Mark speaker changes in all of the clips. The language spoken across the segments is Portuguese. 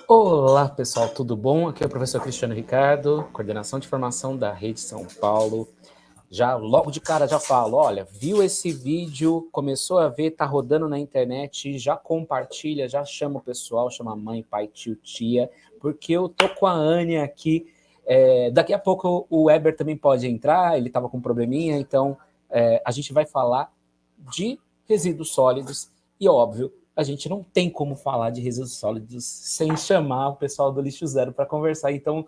Speaker 1: Olá, pessoal, tudo bom? Aqui é o professor Cristiano Ricardo, coordenação de formação da Rede São Paulo. Já logo de cara já falo, olha, viu esse vídeo, começou a ver, tá rodando na internet, já compartilha, já chama o pessoal, chama mãe, pai, tio, tia, porque eu tô com a Anne aqui. Daqui a pouco o Weber também pode entrar, ele tava com um probleminha, então a gente vai falar de resíduos sólidos e, óbvio, a gente não tem como falar de resíduos sólidos sem chamar o pessoal do Lixo Zero para conversar. Então,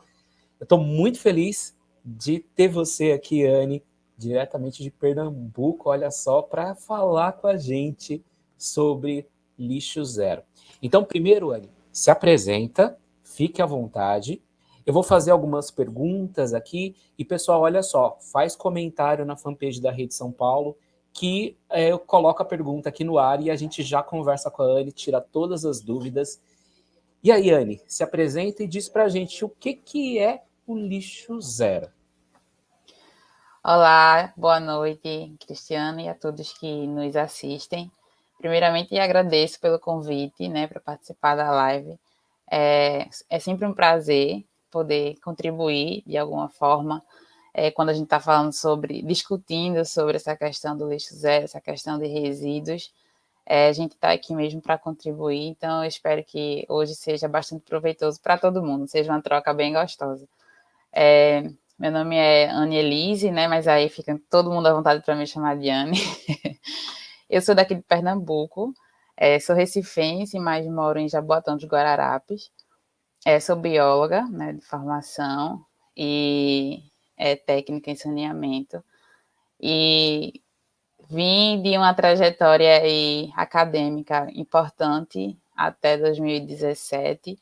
Speaker 1: eu estou muito feliz de ter você aqui, Anne, diretamente de Pernambuco, olha só, para falar com a gente sobre Lixo Zero. Então, primeiro, Anne, se apresenta, fique à vontade. Eu vou fazer algumas perguntas aqui e, pessoal, olha só, faz comentário na fanpage da Rede São Paulo que eu coloco a pergunta aqui no ar e a gente já conversa com a Anne, tira todas as dúvidas. E aí, Anne, se apresenta e diz pra gente o que é o Lixo Zero.
Speaker 2: Olá, boa noite, Cristiano, e a todos que nos assistem. Primeiramente, agradeço pelo convite, né, para participar da live. É sempre um prazer poder contribuir de alguma forma quando a gente está discutindo sobre essa questão do lixo zero, essa questão de resíduos. A gente está aqui mesmo para contribuir, então eu espero que hoje seja bastante proveitoso para todo mundo, seja uma troca bem gostosa. Meu nome é Anne Elise, né? Mas aí fica todo mundo à vontade para me chamar de Anne. Eu sou daqui de Pernambuco, sou recifense, mas moro em Jaboatão dos Guararapes. Sou bióloga, né, de formação e técnica em saneamento. E vim de uma trajetória acadêmica importante até 2017.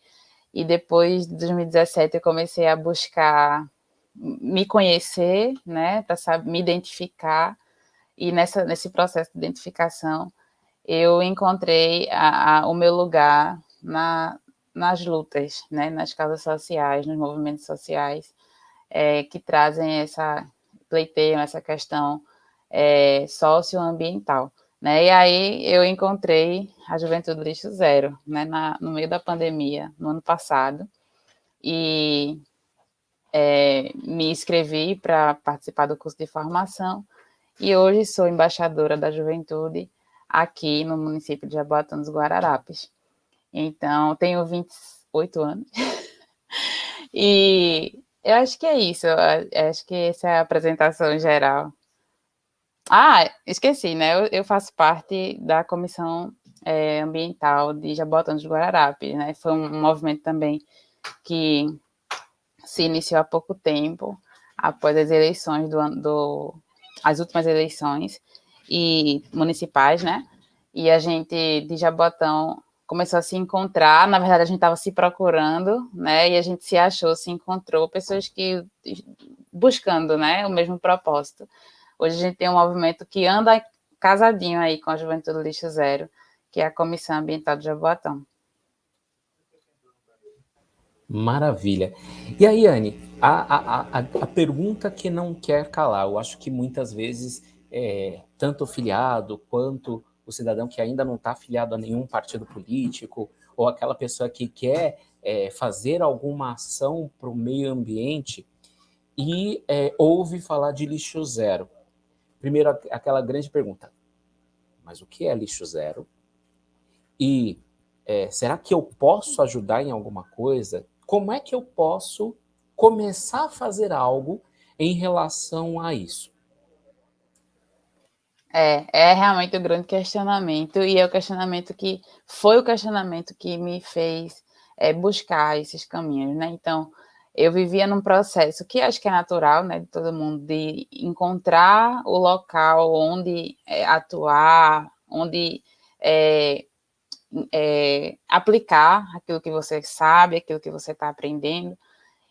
Speaker 2: E depois de 2017 eu comecei a buscar me conhecer, né, para me identificar, e nesse processo de identificação eu encontrei o meu lugar nas lutas, né, nas causas sociais, nos movimentos sociais que trazem pleiteiam essa questão socioambiental. Né? E aí eu encontrei a Juventude Lixo Zero, né, no meio da pandemia, no ano passado, e me inscrevi para participar do curso de formação, e hoje sou embaixadora da Juventude aqui no município de Jaboatão dos Guararapes. Então, tenho 28 anos, e eu acho que é isso, eu acho que essa é a apresentação geral. Esqueci, né? Eu faço parte da Comissão Ambiental de Jaboatão dos Guararapes, né? Foi um movimento também que se iniciou há pouco tempo, após as eleições as últimas eleições municipais, né? E a gente de Jaboatão começou a se encontrar. Na verdade, a gente estava se procurando, né? E a gente se achou, se encontrou, pessoas que buscando, né, o mesmo propósito. Hoje a gente tem um movimento que anda casadinho aí com a Juventude Lixo Zero, que é a Comissão Ambiental de Jaboatão.
Speaker 1: Maravilha. E aí, Anne, a pergunta que não quer calar, eu acho que muitas vezes, tanto o filiado quanto o cidadão que ainda não está afiliado a nenhum partido político, ou aquela pessoa que quer fazer alguma ação para o meio ambiente e ouve falar de lixo zero. Primeiro, aquela grande pergunta, mas o que é lixo zero? E será que eu posso ajudar em alguma coisa? Como é que eu posso começar a fazer algo em relação a isso?
Speaker 2: É realmente o grande questionamento, e é o questionamento que me fez buscar esses caminhos, né? Então, eu vivia num processo que acho que é natural, né, de todo mundo, de encontrar o local onde atuar, onde aplicar aquilo que você sabe, aquilo que você está aprendendo.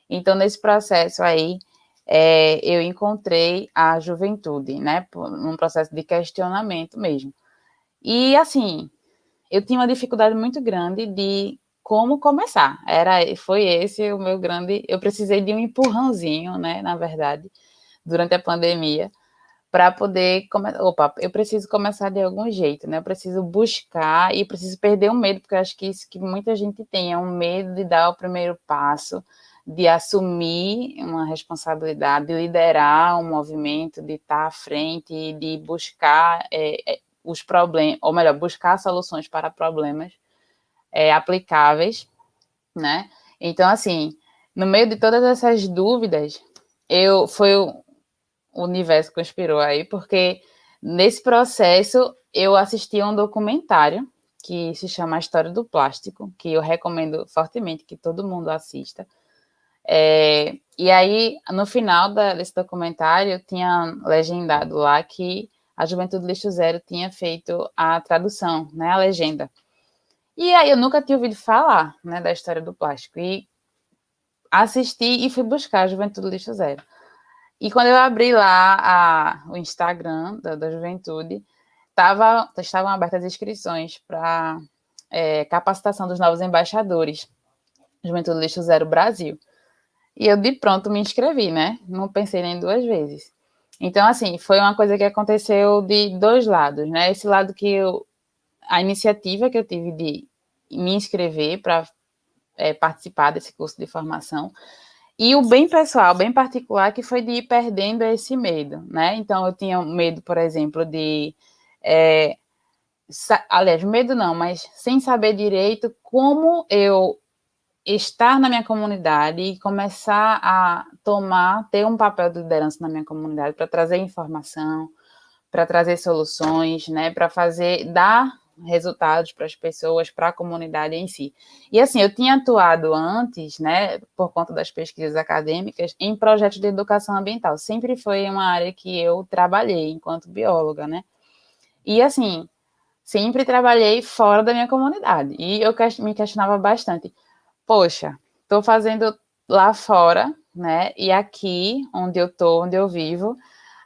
Speaker 2: Então, nesse processo aí, eu encontrei a juventude, né, num processo de questionamento mesmo. E, assim, eu tinha uma dificuldade muito grande de como começar. Foi esse o meu grande... Eu precisei de um empurrãozinho, né, na verdade, durante a pandemia, para poder opa, eu preciso começar de algum jeito, né? Eu preciso buscar e preciso perder o medo, porque eu acho que isso que muita gente tem, é um medo de dar o primeiro passo, de assumir uma responsabilidade, de liderar um movimento, de estar à frente, de buscar os problemas, ou melhor, buscar soluções para problemas aplicáveis, né? Então, assim, no meio de todas essas dúvidas, foi o universo conspirou aí, porque nesse processo eu assisti a um documentário que se chama A História do Plástico, que eu recomendo fortemente que todo mundo assista. E aí, no final desse documentário, tinha legendado lá que a Juventude Lixo Zero tinha feito a tradução, né, a legenda. E aí eu nunca tinha ouvido falar, né, da história do plástico. E assisti e fui buscar a Juventude Lixo Zero. E quando eu abri lá o Instagram da Juventude, estavam abertas as inscrições para capacitação dos novos embaixadores, Juventude Lixo Zero Brasil. E eu, de pronto, me inscrevi, né? Não pensei nem duas vezes. Então, assim, foi uma coisa que aconteceu de dois lados, né? Esse lado que a iniciativa que eu tive de me inscrever para participar desse curso de formação, e o bem pessoal, bem particular, que foi de ir perdendo esse medo, né? Então, eu tinha medo, por exemplo, de... aliás, medo não, mas sem saber direito como eu estar na minha comunidade e começar a ter um papel de liderança na minha comunidade para trazer informação, para trazer soluções, né? Para dar resultados para as pessoas, para a comunidade em si. E assim, eu tinha atuado antes, né, por conta das pesquisas acadêmicas, em projetos de educação ambiental. Sempre foi uma área que eu trabalhei enquanto bióloga, né? E assim, sempre trabalhei fora da minha comunidade. E eu me questionava bastante. Poxa, estou fazendo lá fora, né? E aqui, onde eu estou, onde eu vivo,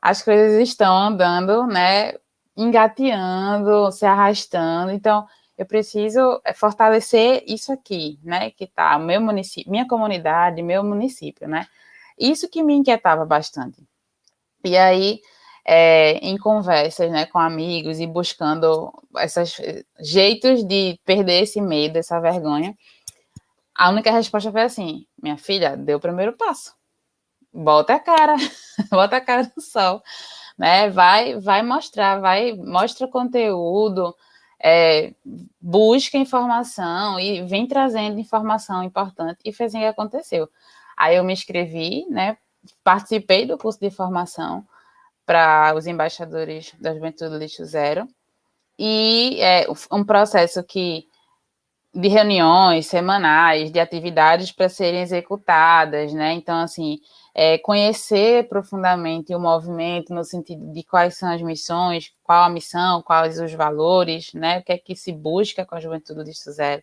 Speaker 2: as coisas estão andando, né? Engateando, se arrastando. Então, eu preciso fortalecer isso aqui, né? Que tá o meu município, minha comunidade, meu município, né? Isso que me inquietava bastante. E aí, em conversas, né, com amigos e buscando esses jeitos de perder esse medo, essa vergonha, a única resposta foi assim: minha filha, dê o primeiro passo. Bota a cara, bota a cara no sol, né? Vai mostrar, mostra conteúdo, busca informação e vem trazendo informação importante. E foi assim que aconteceu. Aí eu me inscrevi, né? Participei do curso de formação para os embaixadores da Juventude Lixo Zero. E é um processo de reuniões semanais, de atividades para serem executadas, né? Então, assim, conhecer profundamente o movimento no sentido de quais são as missões, qual a missão, quais os valores, né? O que é que se busca com a Juventude Lixo Zero.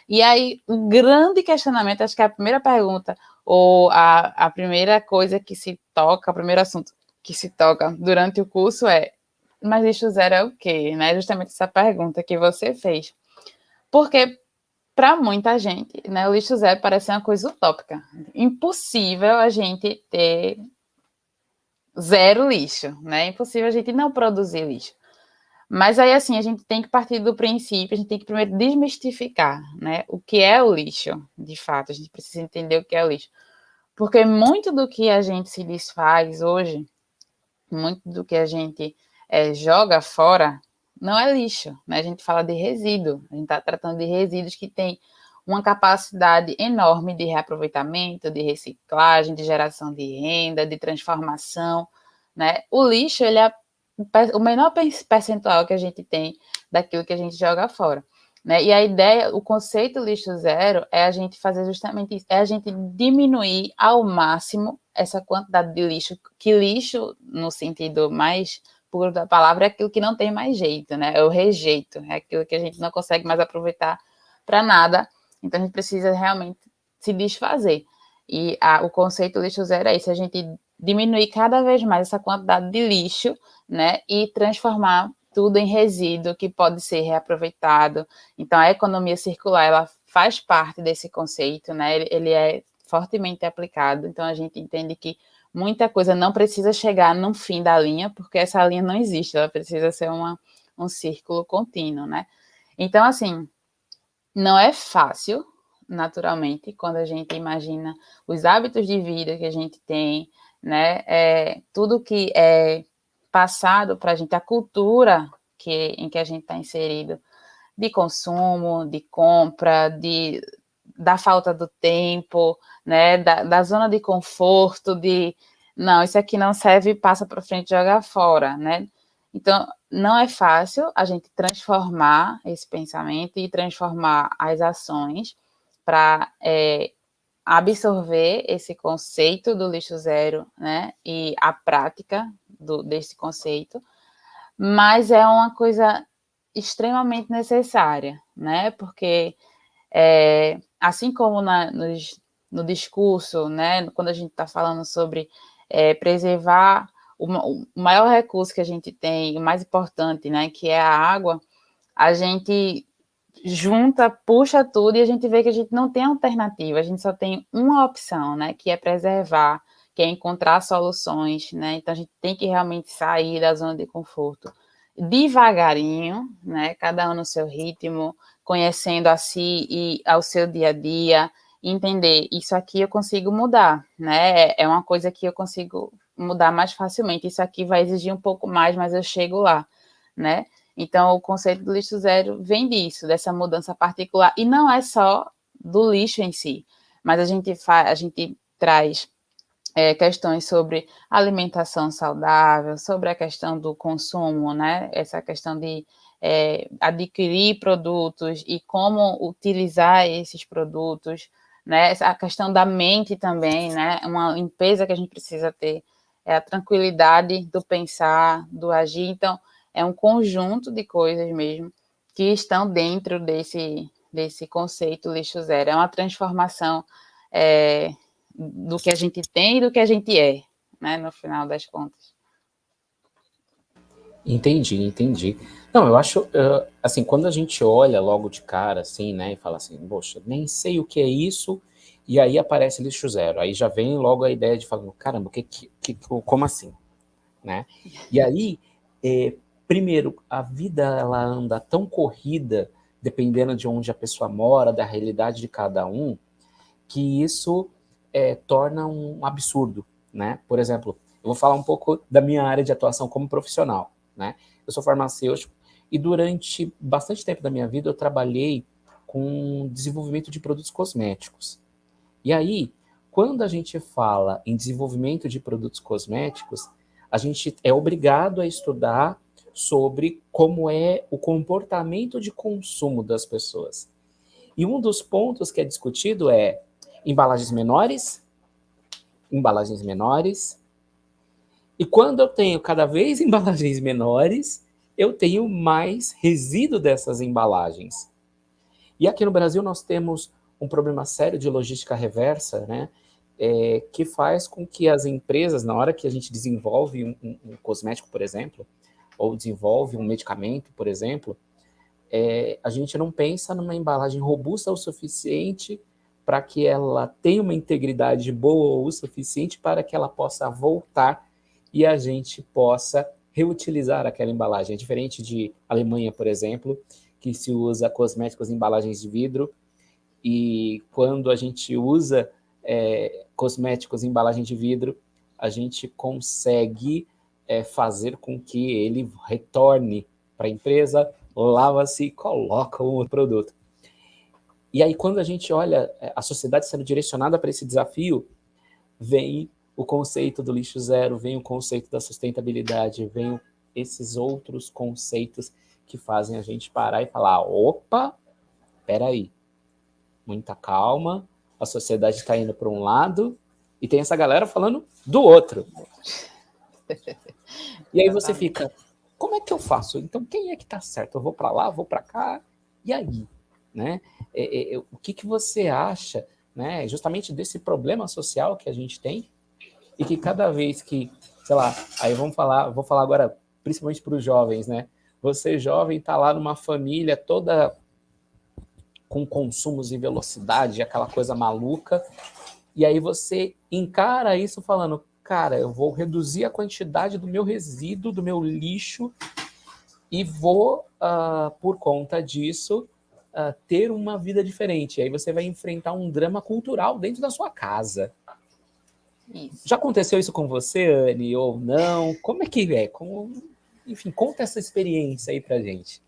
Speaker 2: E aí, o grande questionamento, acho que a primeira pergunta, ou a primeira coisa que se toca, o primeiro assunto que se toca durante o curso mas lixo zero é o quê? Né? Justamente essa pergunta que você fez. Porque para muita gente, né, o lixo zero parece uma coisa utópica. Impossível a gente ter zero lixo, né? Impossível a gente não produzir lixo. Mas aí, assim, a gente tem que partir do princípio, a gente tem que primeiro desmistificar, né? O que é o lixo, de fato. A gente precisa entender o que é o lixo. Porque muito do que a gente se desfaz hoje, muito do que a gente joga fora, não é lixo, né? A gente fala de resíduo. A gente está tratando de resíduos que têm uma capacidade enorme de reaproveitamento, de reciclagem, de geração de renda, de transformação, né? O lixo, ele é o menor percentual que a gente tem daquilo que a gente joga fora, né? E a ideia, o conceito lixo zero é a gente fazer justamente isso, é a gente diminuir ao máximo essa quantidade de lixo, que lixo, no sentido mais puro da palavra, é aquilo que não tem mais jeito, né? É o rejeito, é aquilo que a gente não consegue mais aproveitar para nada, então a gente precisa realmente se desfazer. E o conceito lixo zero é isso, a gente diminuir cada vez mais essa quantidade de lixo, né, e transformar tudo em resíduo que pode ser reaproveitado. Então, a economia circular, ela faz parte desse conceito, né, ele é fortemente aplicado. Então, a gente entende que muita coisa não precisa chegar no fim da linha, porque essa linha não existe, ela precisa ser um círculo contínuo, né? Então, assim, não é fácil, naturalmente, quando a gente imagina os hábitos de vida que a gente tem, né? Tudo que é passado para a gente, a cultura em que a gente está inserido, de consumo, de compra, da falta do tempo, né? Da zona de conforto, não, isso aqui não serve, passa para frente e joga fora, né? Então, não é fácil a gente transformar esse pensamento e transformar as ações para absorver esse conceito do lixo zero, né? E a prática desse conceito, mas é uma coisa extremamente necessária, né? Porque assim como no discurso, né? Quando a gente está falando sobre preservar o maior recurso que a gente tem, o mais importante, né? Que é a água, a gente junta, puxa tudo e a gente vê que a gente não tem alternativa, a gente só tem uma opção, né? Que é preservar, que é encontrar soluções, né? Então a gente tem que realmente sair da zona de conforto devagarinho, né? Cada um no seu ritmo, conhecendo a si e ao seu dia a dia, entender isso aqui eu consigo mudar, né? É uma coisa que eu consigo mudar mais facilmente. Isso aqui vai exigir um pouco mais, mas eu chego lá, né? Então, o conceito do lixo zero vem disso, dessa mudança particular. E não é só do lixo em si, mas a gente traz questões sobre alimentação saudável, sobre a questão do consumo, né? Essa questão de adquirir produtos e como utilizar esses produtos, né? A questão da mente também, né? Uma limpeza que a gente precisa ter, a tranquilidade do pensar, do agir. Então, é um conjunto de coisas mesmo que estão dentro desse conceito lixo zero. É uma transformação do que a gente tem e do que a gente é, né, no final das contas.
Speaker 1: Entendi. Não, eu acho, assim, quando a gente olha logo de cara, assim, né, e fala assim, poxa, nem sei o que é isso, e aí aparece lixo zero, aí já vem logo a ideia de falar, caramba, como assim, né? E aí, primeiro, a vida, ela anda tão corrida, dependendo de onde a pessoa mora, da realidade de cada um, que isso torna um absurdo, né? Por exemplo, eu vou falar um pouco da minha área de atuação como profissional, né? Eu sou farmacêutico e durante bastante tempo da minha vida eu trabalhei com desenvolvimento de produtos cosméticos. E aí, quando a gente fala em desenvolvimento de produtos cosméticos, a gente é obrigado a estudar sobre como é o comportamento de consumo das pessoas. E um dos pontos que é discutido é embalagens menores. E quando eu tenho cada vez embalagens menores, eu tenho mais resíduo dessas embalagens. E aqui no Brasil nós temos um problema sério de logística reversa, né? Que faz com que as empresas, na hora que a gente desenvolve um cosmético, por exemplo, ou desenvolve um medicamento, por exemplo, a gente não pensa numa embalagem robusta o suficiente para que ela tenha uma integridade boa o suficiente para que ela possa voltar e a gente possa reutilizar aquela embalagem. É diferente de Alemanha, por exemplo, que se usa cosméticos em embalagens de vidro, e quando a gente usa cosméticos em embalagem de vidro, a gente consegue fazer com que ele retorne para a empresa, lava-se e coloca o produto. E aí, quando a gente olha a sociedade sendo direcionada para esse desafio, vem o conceito do lixo zero, vem o conceito da sustentabilidade, vem esses outros conceitos que fazem a gente parar e falar, opa, peraí, muita calma, a sociedade está indo para um lado e tem essa galera falando do outro. E aí você fica, como é que eu faço? Então, quem é que está certo? Eu vou para lá, vou para cá, e aí? Né? O que você acha, né, justamente desse problema social que a gente tem e que cada vez que, sei lá, aí vou falar agora principalmente para os jovens, né? Você jovem está lá numa família toda com consumos e velocidade, aquela coisa maluca, e aí você encara isso falando, cara, eu vou reduzir a quantidade do meu resíduo, do meu lixo, e vou, por conta disso, ter uma vida diferente. Aí você vai enfrentar um drama cultural dentro da sua casa.
Speaker 2: Isso.
Speaker 1: Já aconteceu isso com você, Anne, ou não? Como é que é? Enfim, conta essa experiência aí pra gente.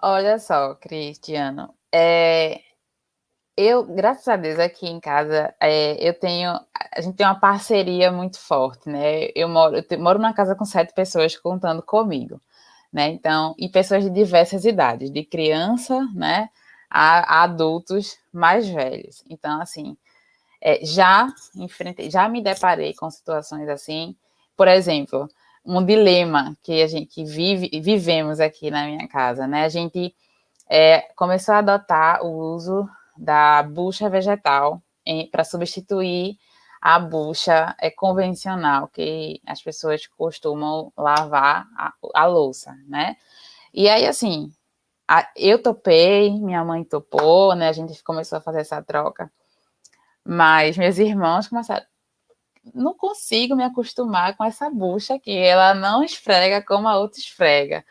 Speaker 2: Olha só, Cristiano, graças a Deus, aqui em casa, a gente tem uma parceria muito forte, né? Eu moro numa casa com 7 pessoas contando comigo, né? Então, e pessoas de diversas idades, de criança, né, a adultos mais velhos. Então, assim, já me deparei com situações assim, por exemplo, um dilema que a gente vivemos aqui na minha casa, né? A gente começou a adotar o uso da bucha vegetal para substituir a bucha convencional que as pessoas costumam lavar a louça, né? E aí, assim, eu topei, minha mãe topou, né? A gente começou a fazer essa troca, mas meus irmãos começaram, não consigo me acostumar com essa bucha aqui, ela não esfrega como a outra esfrega.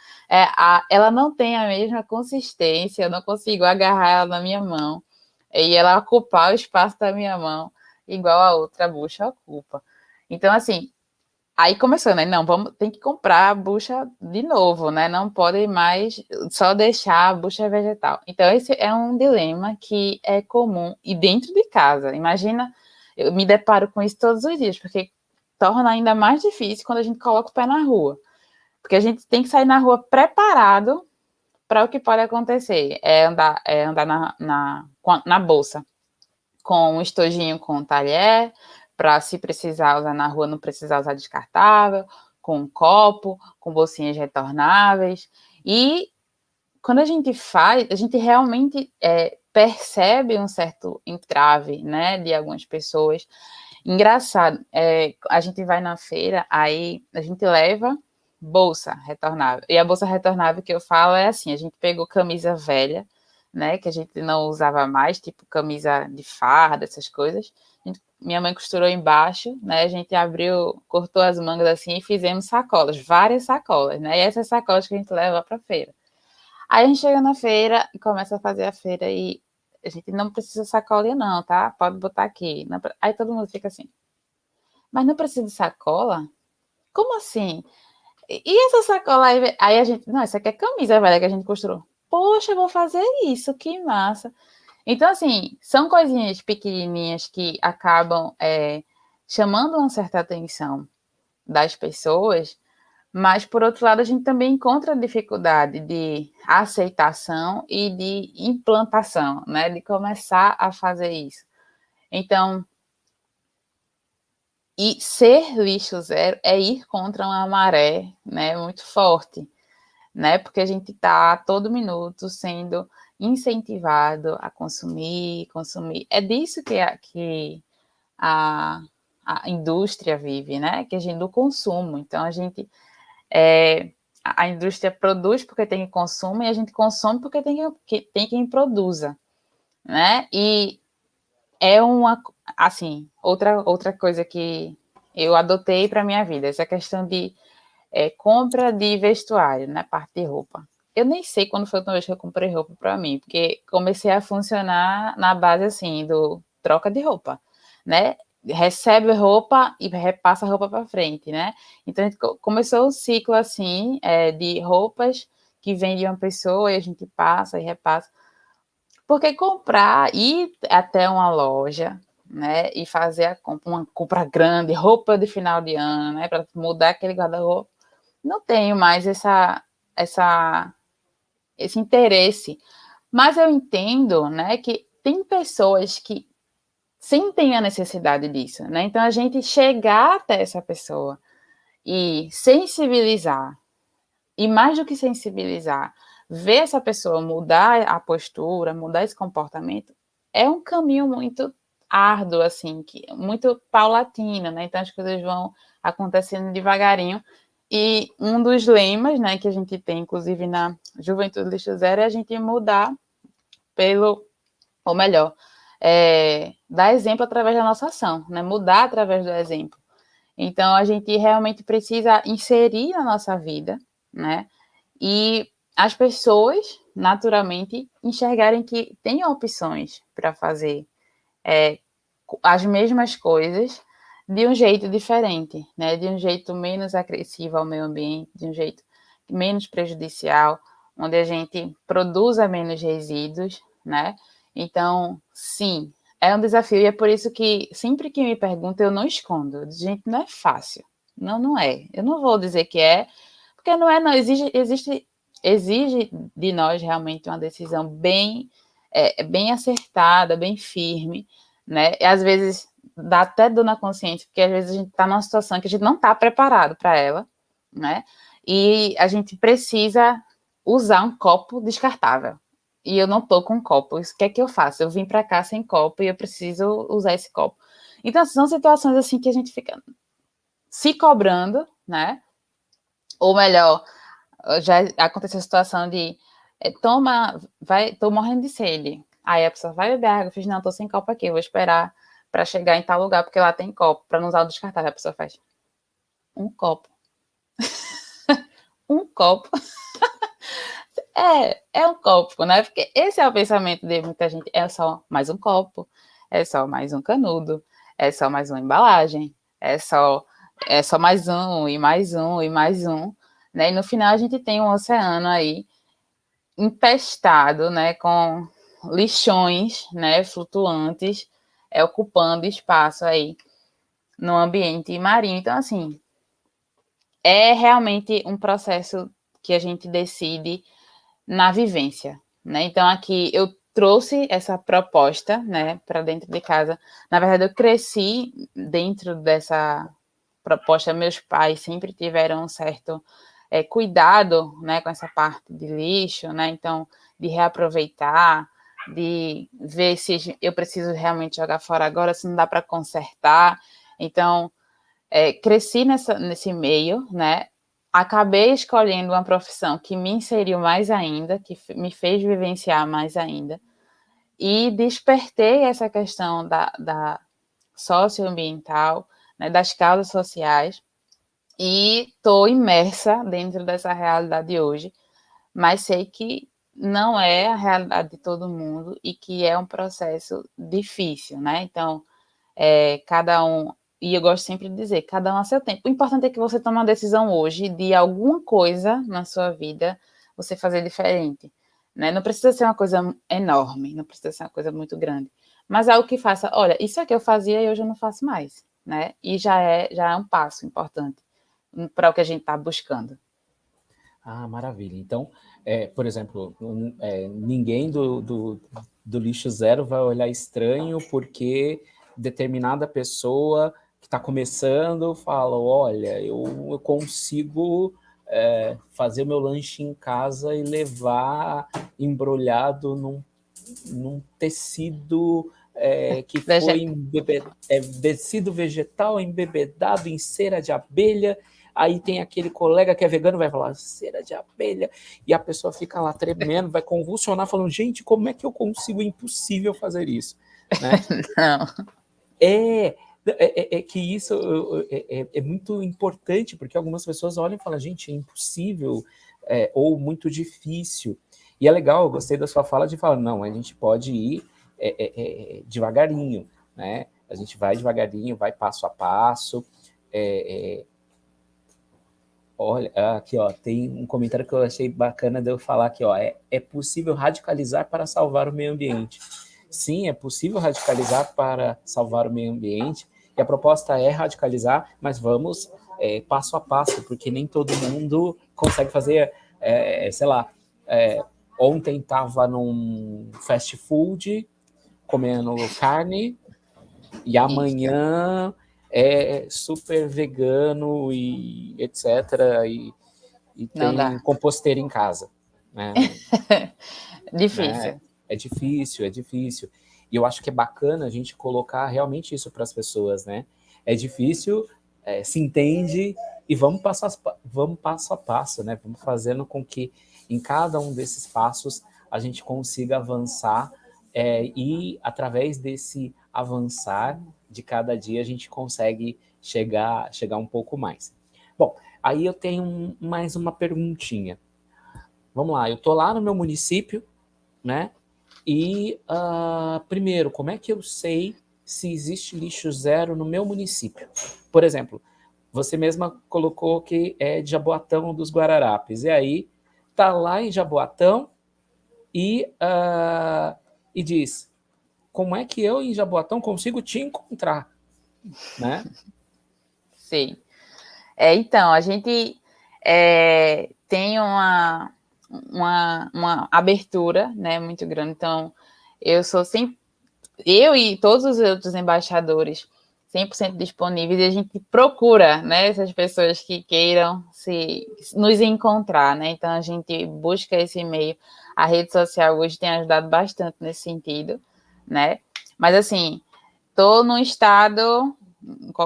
Speaker 2: Ela não tem a mesma consistência, eu não consigo agarrar ela na minha mão e ela ocupar o espaço da minha mão, igual a outra bucha ocupa. Então, assim, aí começou, né? Não, tem que comprar a bucha de novo, né? Não pode mais só deixar a bucha vegetal. Então, esse é um dilema que é comum e dentro de casa. Imagina, eu me deparo com isso todos os dias, porque torna ainda mais difícil quando a gente coloca o pé na rua. Porque a gente tem que sair na rua preparado para o que pode acontecer. É andar na bolsa com um estojinho com talher, para se precisar usar na rua, não precisar usar descartável, com um copo, com bolsinhas retornáveis. E quando a gente faz, a gente realmente percebe um certo entrave, né, de algumas pessoas. Engraçado, a gente vai na feira, aí a gente leva bolsa retornável. E a bolsa retornável que eu falo é assim, a gente pegou camisa velha, né, que a gente não usava mais, tipo camisa de farda, essas coisas. Minha mãe costurou embaixo, né, a gente abriu, cortou as mangas assim e fizemos sacolas, várias sacolas, né, e essas sacolas que a gente leva para a feira. Aí a gente chega na feira e começa a fazer a feira e a gente não precisa sacola não, tá? Pode botar aqui. Aí todo mundo fica assim, mas não precisa de sacola? Como assim? E essa sacola aí a gente, não, essa aqui é camisa velha que a gente costurou. Poxa, eu vou fazer isso, que massa. Então, assim, são coisinhas pequenininhas que acabam chamando uma certa atenção das pessoas, mas, por outro lado, a gente também encontra dificuldade de aceitação e de implantação, né? De começar a fazer isso. Então, e ser lixo zero é ir contra uma maré, né? Muito forte, né? Porque a gente está todo minuto sendo incentivado a consumir, consumir. É disso que a, a indústria vive, né? Que a gente do consumo. Então a gente a indústria produz porque tem quem consome e a gente consome porque tem quem produza, né? E é assim, outra coisa que eu adotei para minha vida, essa questão de compra de vestuário, né, parte de roupa. Eu nem sei quando foi a última vez que eu comprei roupa para mim, porque comecei a funcionar na base, assim, do troca de roupa, né? Recebe roupa e repassa a roupa para frente, né? Então, a gente começou um ciclo, assim, de roupas que vem de uma pessoa e a gente passa e repassa. Porque ir até uma loja, né, e fazer uma compra grande, roupa de final de ano, né, para mudar aquele guarda-roupa, não tenho mais esse interesse. Mas eu entendo, né, que tem pessoas que sentem a necessidade disso, né? Então a gente chegar até essa pessoa e sensibilizar, e mais do que sensibilizar, ver essa pessoa mudar a postura, mudar esse comportamento, é um caminho muito árduo, assim, muito paulatino, né? Então as coisas vão acontecendo devagarinho. E um dos lemas, né, que a gente tem, inclusive na Juventude Lixo Zero, é a gente mudar ou melhor, dar exemplo através da nossa ação, né? Mudar através do exemplo. Então, a gente realmente precisa inserir na nossa vida, né? E as pessoas, naturalmente, enxergarem que tem opções para fazer as mesmas coisas de um jeito diferente, né? De um jeito menos agressivo ao meio ambiente, de um jeito menos prejudicial, onde a gente produza menos resíduos, né? Então, sim, é um desafio e é por isso que sempre que me perguntam eu não escondo. Gente, não é fácil. Não, não é. Eu não vou dizer que é, porque não é, não. Exige de nós realmente uma decisão bem acertada, bem firme, né? E às vezes dá até dor na consciência, porque às vezes a gente está numa situação que a gente não está preparado para ela, né? E a gente precisa usar um copo descartável. E eu não estou com copo. O que é que eu faço? Eu vim para cá sem copo e eu preciso usar esse copo. Então, são situações assim que a gente fica se cobrando, né? Ou melhor, já aconteceu a situação de tô morrendo de sede. Aí a pessoa vai beber água, eu fiz, não, tô sem copo aqui, eu vou esperar para chegar em tal lugar, porque lá tem copo, para não usar o descartável. A pessoa faz um copo. Um copo. É um copo, né? Porque esse é o pensamento de muita gente. É só mais um copo, é só mais um canudo, é só mais uma embalagem, é só mais um, e mais um, e mais um. Né? E no final a gente tem um oceano aí empestado, né, com lixões, né, flutuantes, ocupando espaço aí no ambiente marinho. Então, assim, é realmente um processo que a gente decide na vivência, né? Então, aqui eu trouxe essa proposta, né, para dentro de casa. Na verdade, eu cresci dentro dessa proposta. Meus pais sempre tiveram um certo cuidado, né, com essa parte de lixo, né? Então, de reaproveitar, de ver se eu preciso realmente jogar fora agora, se não dá para consertar. Então, cresci nesse meio, né? Acabei escolhendo uma profissão que me inseriu mais ainda, que me fez vivenciar mais ainda, e despertei essa questão da socioambiental, né, das causas sociais, e estou imersa dentro dessa realidade hoje, mas sei que não é a realidade de todo mundo e que é um processo difícil, né? Então, cada um, e eu gosto sempre de dizer, cada um a seu tempo. O importante é que você tome uma decisão hoje de alguma coisa na sua vida você fazer diferente, né? Não precisa ser uma coisa enorme, não precisa ser uma coisa muito grande, mas algo que faça, olha, isso aqui eu fazia e hoje eu não faço mais, né? E já é um passo importante para o que a gente está buscando.
Speaker 1: Ah, maravilha. Então, por exemplo, ninguém do lixo zero vai olhar estranho porque determinada pessoa que está começando fala: olha, eu consigo fazer o meu lanche em casa e levar embrulhado num tecido que foi tecido vegetal embebedado em cera de abelha. Aí tem aquele colega que é vegano, vai falar cera de abelha, e a pessoa fica lá tremendo, vai convulsionar, falando, gente, como é que eu consigo? É impossível fazer isso, né?
Speaker 2: Não.
Speaker 1: É que isso é muito importante, porque algumas pessoas olham e falam, gente, é impossível, ou muito difícil. E é legal, eu gostei da sua fala de falar, não, a gente pode ir devagarinho, né? A gente vai devagarinho, vai passo a passo. Olha, aqui ó, tem um comentário que eu achei bacana de eu falar aqui, ó, é possível radicalizar para salvar o meio ambiente. Sim, é possível radicalizar para salvar o meio ambiente, e a proposta é radicalizar, mas vamos passo a passo, porque nem todo mundo consegue fazer, sei lá, ontem estava num fast food comendo carne, e amanhã é super vegano e etc. E
Speaker 2: Não
Speaker 1: tem
Speaker 2: dá.
Speaker 1: composteira em casa. Né? Né?
Speaker 2: Difícil.
Speaker 1: É difícil, é difícil. E eu acho que é bacana a gente colocar realmente isso para as pessoas, né? É difícil, se entende, e vamos passo a passo, né? Vamos fazendo com que em cada um desses passos a gente consiga avançar, e através desse avançar de cada dia a gente consegue chegar um pouco mais. Bom, aí eu tenho mais uma perguntinha. Vamos lá, eu estou lá no meu município, né? E, primeiro, como é que eu sei se existe lixo zero no meu município? Por exemplo, você mesma colocou que é de Jaboatão dos Guararapes. E aí, tá lá em Jaboatão e diz, como é que eu em Jaboatão consigo te encontrar? Né?
Speaker 2: Sim. Então, a gente tem uma abertura, né, muito grande. Então, eu e todos os outros embaixadores 100% disponíveis, e a gente procura, né, essas pessoas que queiram nos encontrar, né? Então, a gente busca esse meio. A rede social hoje tem ajudado bastante nesse sentido, né? Mas, assim, estou num estado,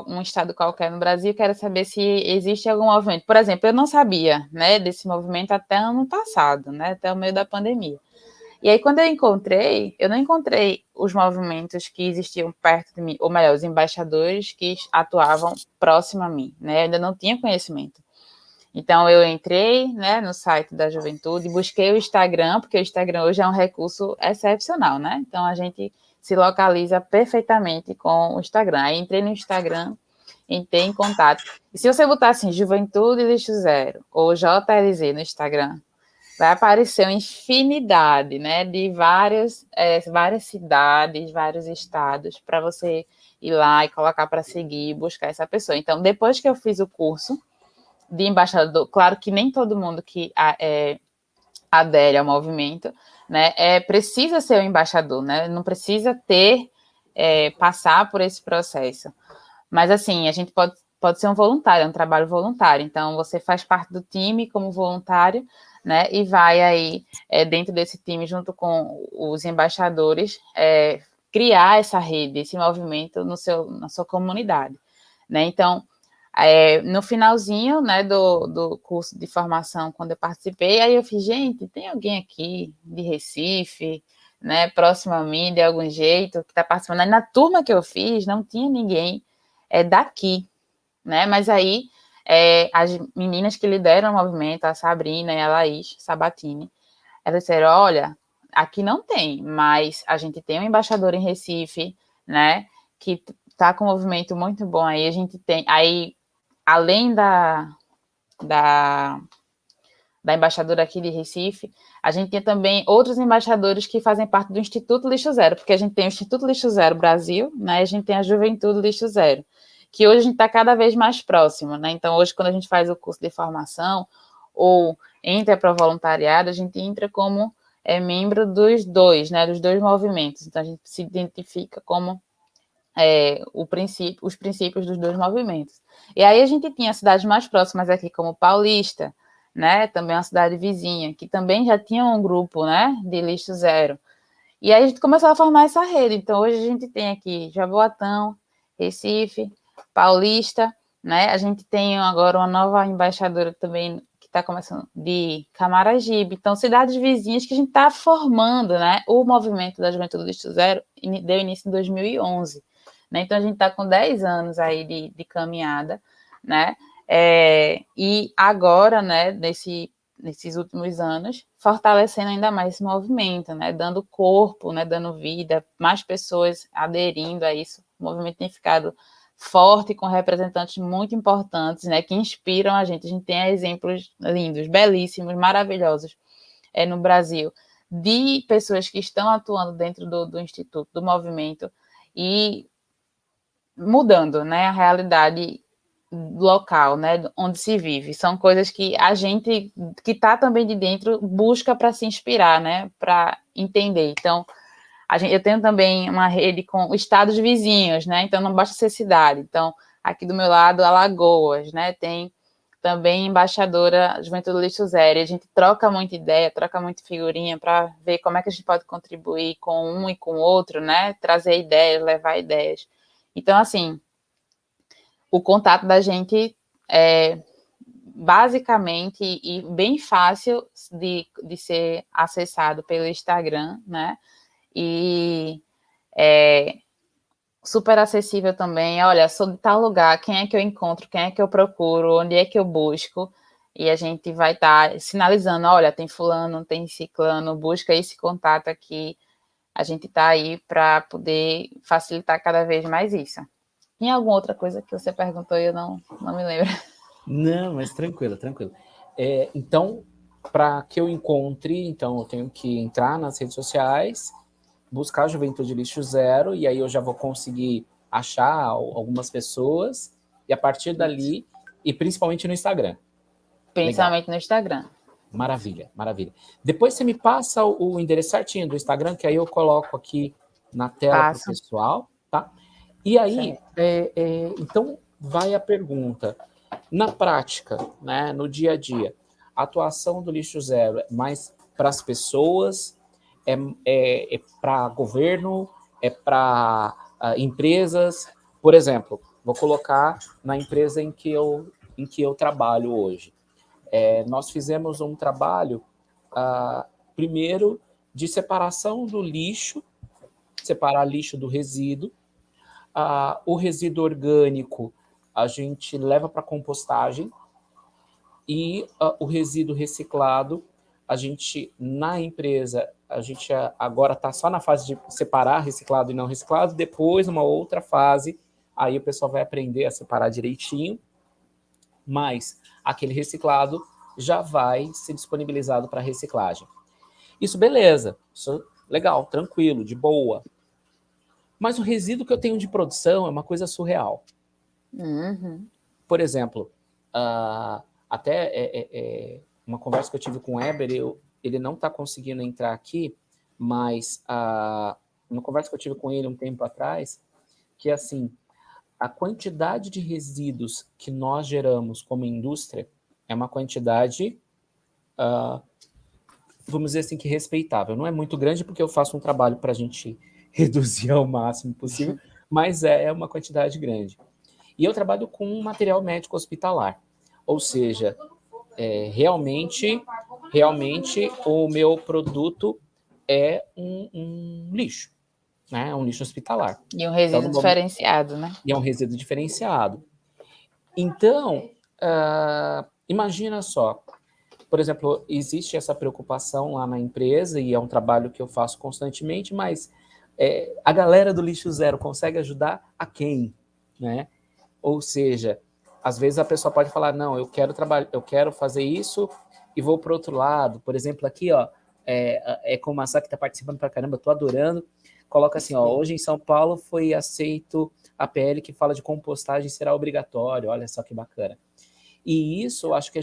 Speaker 2: um estado qualquer no Brasil, quero saber se existe algum movimento. Por exemplo, eu não sabia, né, desse movimento até ano passado, né, até o meio da pandemia. E aí, quando eu não encontrei os movimentos que existiam perto de mim, ou melhor, os embaixadores que atuavam próximo a mim, né, eu ainda não tinha conhecimento. Então, eu entrei, né, no site da Juventude, busquei o Instagram, porque o Instagram hoje é um recurso excepcional, né? Então, a gente se localiza perfeitamente com o Instagram. Aí, entrei no Instagram, entrei em contato. E se você botar assim, Juventude Lixo Zero, ou JLZ no Instagram, vai aparecer uma infinidade, né, de várias cidades, vários estados, para você ir lá e colocar para seguir e buscar essa pessoa. Então, depois que eu fiz o curso de embaixador, claro que nem todo mundo que adere ao movimento, né, precisa ser o embaixador, né, não precisa passar por esse processo. Mas, assim, a gente pode ser um voluntário, é um trabalho voluntário. Então, você faz parte do time como voluntário, né? E vai aí, dentro desse time, junto com os embaixadores, criar essa rede, esse movimento na sua comunidade, né? Então, no finalzinho, né, do curso de formação, quando eu participei, aí eu fiz, gente, tem alguém aqui de Recife, né, próximo a mim, de algum jeito, que está participando? Aí, na turma que eu fiz, não tinha ninguém daqui, né? Mas aí as meninas que lideram o movimento, a Sabrina e a Laís Sabatini, elas disseram, olha, aqui não tem, mas a gente tem um embaixador em Recife, né? Que está com um movimento muito bom aí. A gente tem, aí, além da embaixadora aqui de Recife, a gente tem também outros embaixadores que fazem parte do Instituto Lixo Zero, porque a gente tem o Instituto Lixo Zero Brasil, né? A gente tem a Juventude Lixo Zero, que hoje a gente está cada vez mais próximo, né? Então, hoje, quando a gente faz o curso de formação ou entra para o voluntariado, a gente entra como membro dos dois, né? Dos dois movimentos. Então, a gente se identifica como os princípios dos dois movimentos. E aí a gente tinha cidades mais próximas aqui, como Paulista, né? Também uma cidade vizinha, que também já tinha um grupo, né? De lixo zero. E aí a gente começou a formar essa rede. Então, hoje a gente tem aqui Jaboatão, Recife, Paulista, né? A gente tem agora uma nova embaixadora também que está começando de Camaragibe. Então, cidades vizinhas que a gente está formando, né? O movimento da Juventude do Lixo Zero deu início em 2011. Né? Então, a gente está com 10 anos aí de caminhada, né? E agora, né, nesses últimos anos, fortalecendo ainda mais esse movimento, né, dando corpo, né, dando vida, mais pessoas aderindo a isso. O movimento tem ficado forte, com representantes muito importantes, né, que inspiram a gente. A gente tem exemplos lindos, belíssimos, maravilhosos no Brasil, de pessoas que estão atuando dentro do Instituto, do movimento, e mudando, né, a realidade local, né, onde se vive. São coisas que a gente que está também de dentro busca para se inspirar, né, para entender. Então, eu tenho também uma rede com estados vizinhos, né, então não basta ser cidade. Então, aqui do meu lado, Alagoas, né, tem também embaixadora Juventude Lixo Zero. A gente troca muita ideia, troca muita figurinha para ver como é que a gente pode contribuir com um e com o outro, né, trazer ideias, levar ideias. Então, assim, o contato da gente é basicamente e bem fácil de ser acessado pelo Instagram, né? E super acessível também. Olha, sou de tal lugar, quem é que eu encontro, quem é que eu procuro, onde é que eu busco, e a gente vai estar sinalizando, olha, tem fulano, tem ciclano, busca esse contato aqui. A gente está aí para poder facilitar cada vez mais isso. Tem alguma outra coisa que você perguntou e eu não me lembro?
Speaker 1: Não, mas tranquilo, tranquilo. Então, para que eu encontre, então eu tenho que entrar nas redes sociais, buscar Juventude Lixo Zero, e aí eu já vou conseguir achar algumas pessoas, e a partir dali, e principalmente no Instagram. Legal.
Speaker 2: Principalmente no Instagram.
Speaker 1: Maravilha, maravilha. Depois você me passa o endereço certinho do Instagram, que aí eu coloco aqui na tela para o pessoal, tá? E aí, então vai a pergunta. Na prática, né, no dia a dia, a atuação do Lixo Zero é mais para as pessoas, é para governo, é para empresas. Por exemplo, vou colocar na empresa em que eu trabalho hoje. Nós fizemos um trabalho, primeiro, de separação do lixo, separar lixo do resíduo. O resíduo orgânico a gente leva para compostagem e o resíduo reciclado, a gente, na empresa, a gente agora está só na fase de separar reciclado e não reciclado, depois, uma outra fase, aí o pessoal vai aprender a separar direitinho, mas aquele reciclado já vai ser disponibilizado para reciclagem. Isso, beleza, isso legal, tranquilo, de boa. Mas o resíduo que eu tenho de produção é uma coisa surreal.
Speaker 2: Uhum.
Speaker 1: Por exemplo, até uma conversa que eu tive com o Eber, ele não está conseguindo entrar aqui, mas uma conversa que eu tive com ele um tempo atrás, que é assim, a quantidade de resíduos que nós geramos como indústria é uma quantidade, vamos dizer assim, que respeitável. Não é muito grande porque eu faço um trabalho para a gente reduzir ao máximo possível, mas é uma quantidade grande. E eu trabalho com material médico hospitalar, ou seja, realmente o meu produto é um lixo, né? Um lixo hospitalar.
Speaker 2: E um
Speaker 1: Então,
Speaker 2: resíduo diferenciado, né?
Speaker 1: E é um resíduo diferenciado. Então, imagina só, por exemplo, existe essa preocupação lá na empresa e é um trabalho que eu faço constantemente, mas a galera do Lixo Zero consegue ajudar a quem, né? Ou seja, às vezes a pessoa pode falar, não, eu quero fazer isso e vou para o outro lado. Por exemplo, aqui, ó, como a Sá que está participando para caramba, estou adorando. Coloca assim, ó, hoje em São Paulo foi aceito a PL que fala de compostagem será obrigatório. Olha só que bacana. E isso, eu acho que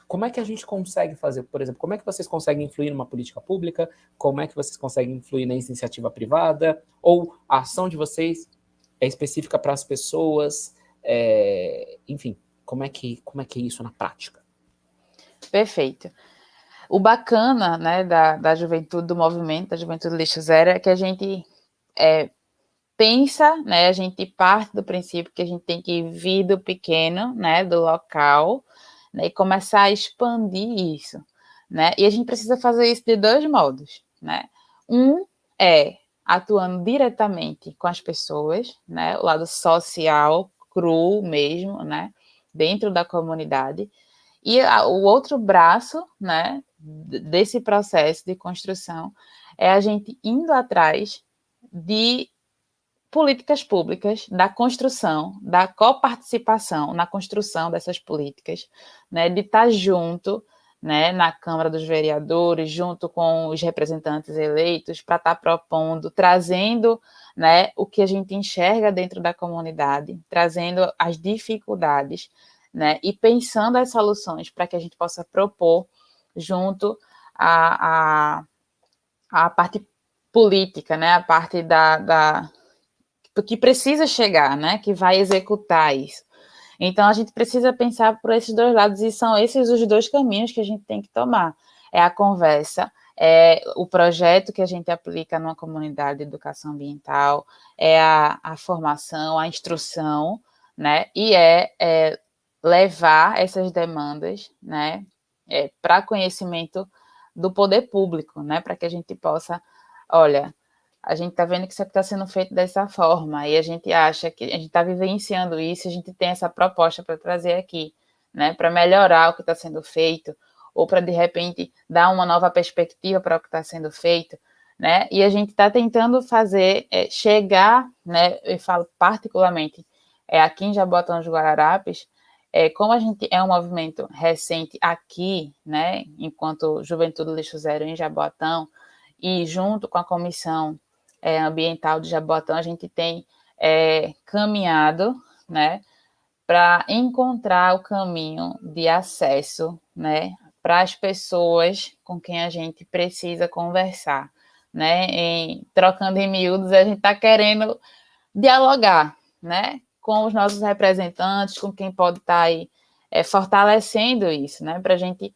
Speaker 1: como é que a gente consegue fazer? Por exemplo, como é que vocês conseguem influir numa política pública? Como é que vocês conseguem influir na iniciativa privada? Ou a ação de vocês é específica para as pessoas? Enfim, como é que é isso na prática?
Speaker 2: Perfeito. O bacana, né, da juventude, do movimento da Juventude Lixo Zero, é que a gente pensa, né, a gente parte do princípio que a gente tem que vir do pequeno, né, do local, né, e começar a expandir isso, né, e a gente precisa fazer isso de dois modos, né, um é atuando diretamente com as pessoas, né, o lado social, cru mesmo, né, dentro da comunidade, e o outro braço, né, desse processo de construção é a gente indo atrás de políticas públicas, da construção, da coparticipação na construção dessas políticas, né, de estar junto, né, na Câmara dos Vereadores, junto com os representantes eleitos, para estar propondo, trazendo, né, o que a gente enxerga dentro da comunidade, trazendo as dificuldades, né, e pensando as soluções para que a gente possa propor junto à parte política, né, a parte que precisa chegar, né, que vai executar isso. Então, a gente precisa pensar por esses dois lados, e são esses os dois caminhos que a gente tem que tomar. É a conversa, é o projeto que a gente aplica numa comunidade de educação ambiental, é a formação, a instrução, né, e levar essas demandas, né, para conhecimento do poder público, né, para que a gente possa, olha, a gente está vendo que isso está sendo feito dessa forma, e a gente acha que a gente está vivenciando isso, a gente tem essa proposta para trazer aqui, né, para melhorar o que está sendo feito, ou para, de repente, dar uma nova perspectiva para o que está sendo feito, né, e a gente está tentando fazer, chegar, né, eu falo particularmente, aqui em Jaboatão dos Guararapes, como a gente é um movimento recente aqui, né, enquanto Juventude Lixo Zero em Jaboatão, e junto com a Comissão Ambiental de Jaboatão, a gente tem caminhado, né, para encontrar o caminho de acesso, né, para as pessoas com quem a gente precisa conversar, né, trocando em miúdos, a gente está querendo dialogar, né, com os nossos representantes, com quem pode estar aí fortalecendo isso, né, para a gente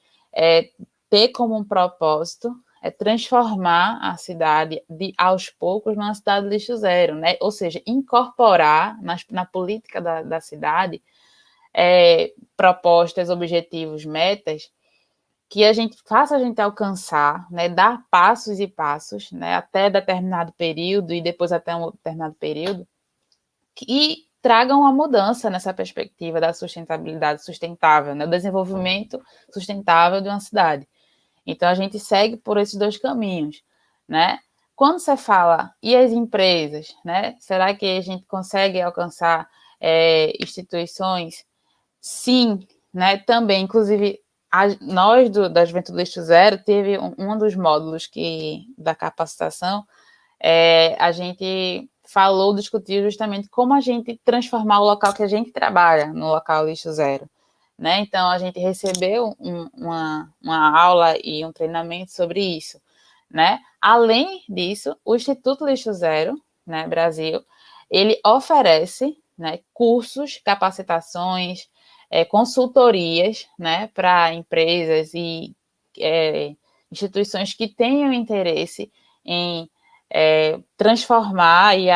Speaker 2: ter como um propósito transformar a cidade aos poucos numa cidade lixo zero, né? Ou seja, incorporar na política da cidade propostas, objetivos, metas que a gente faça a gente alcançar, né? Dar passos e passos, né? Até determinado período e depois até um determinado período e tragam uma mudança nessa perspectiva da sustentabilidade sustentável, né? O desenvolvimento sustentável de uma cidade. Então, a gente segue por esses dois caminhos, né? Quando você fala, e as empresas, né? Será que a gente consegue alcançar instituições? Sim, né? Também, inclusive, nós da Juventude Lixo Zero teve um dos módulos da capacitação, a gente falou, discutiu justamente como a gente transformar o local que a gente trabalha no local Lixo Zero. Né? Então, a gente recebeu uma aula e um treinamento sobre isso. Né? Além disso, o Instituto Lixo Zero, né, Brasil, ele oferece, né, cursos, capacitações, consultorias, né, para empresas e instituições que tenham interesse em transformar e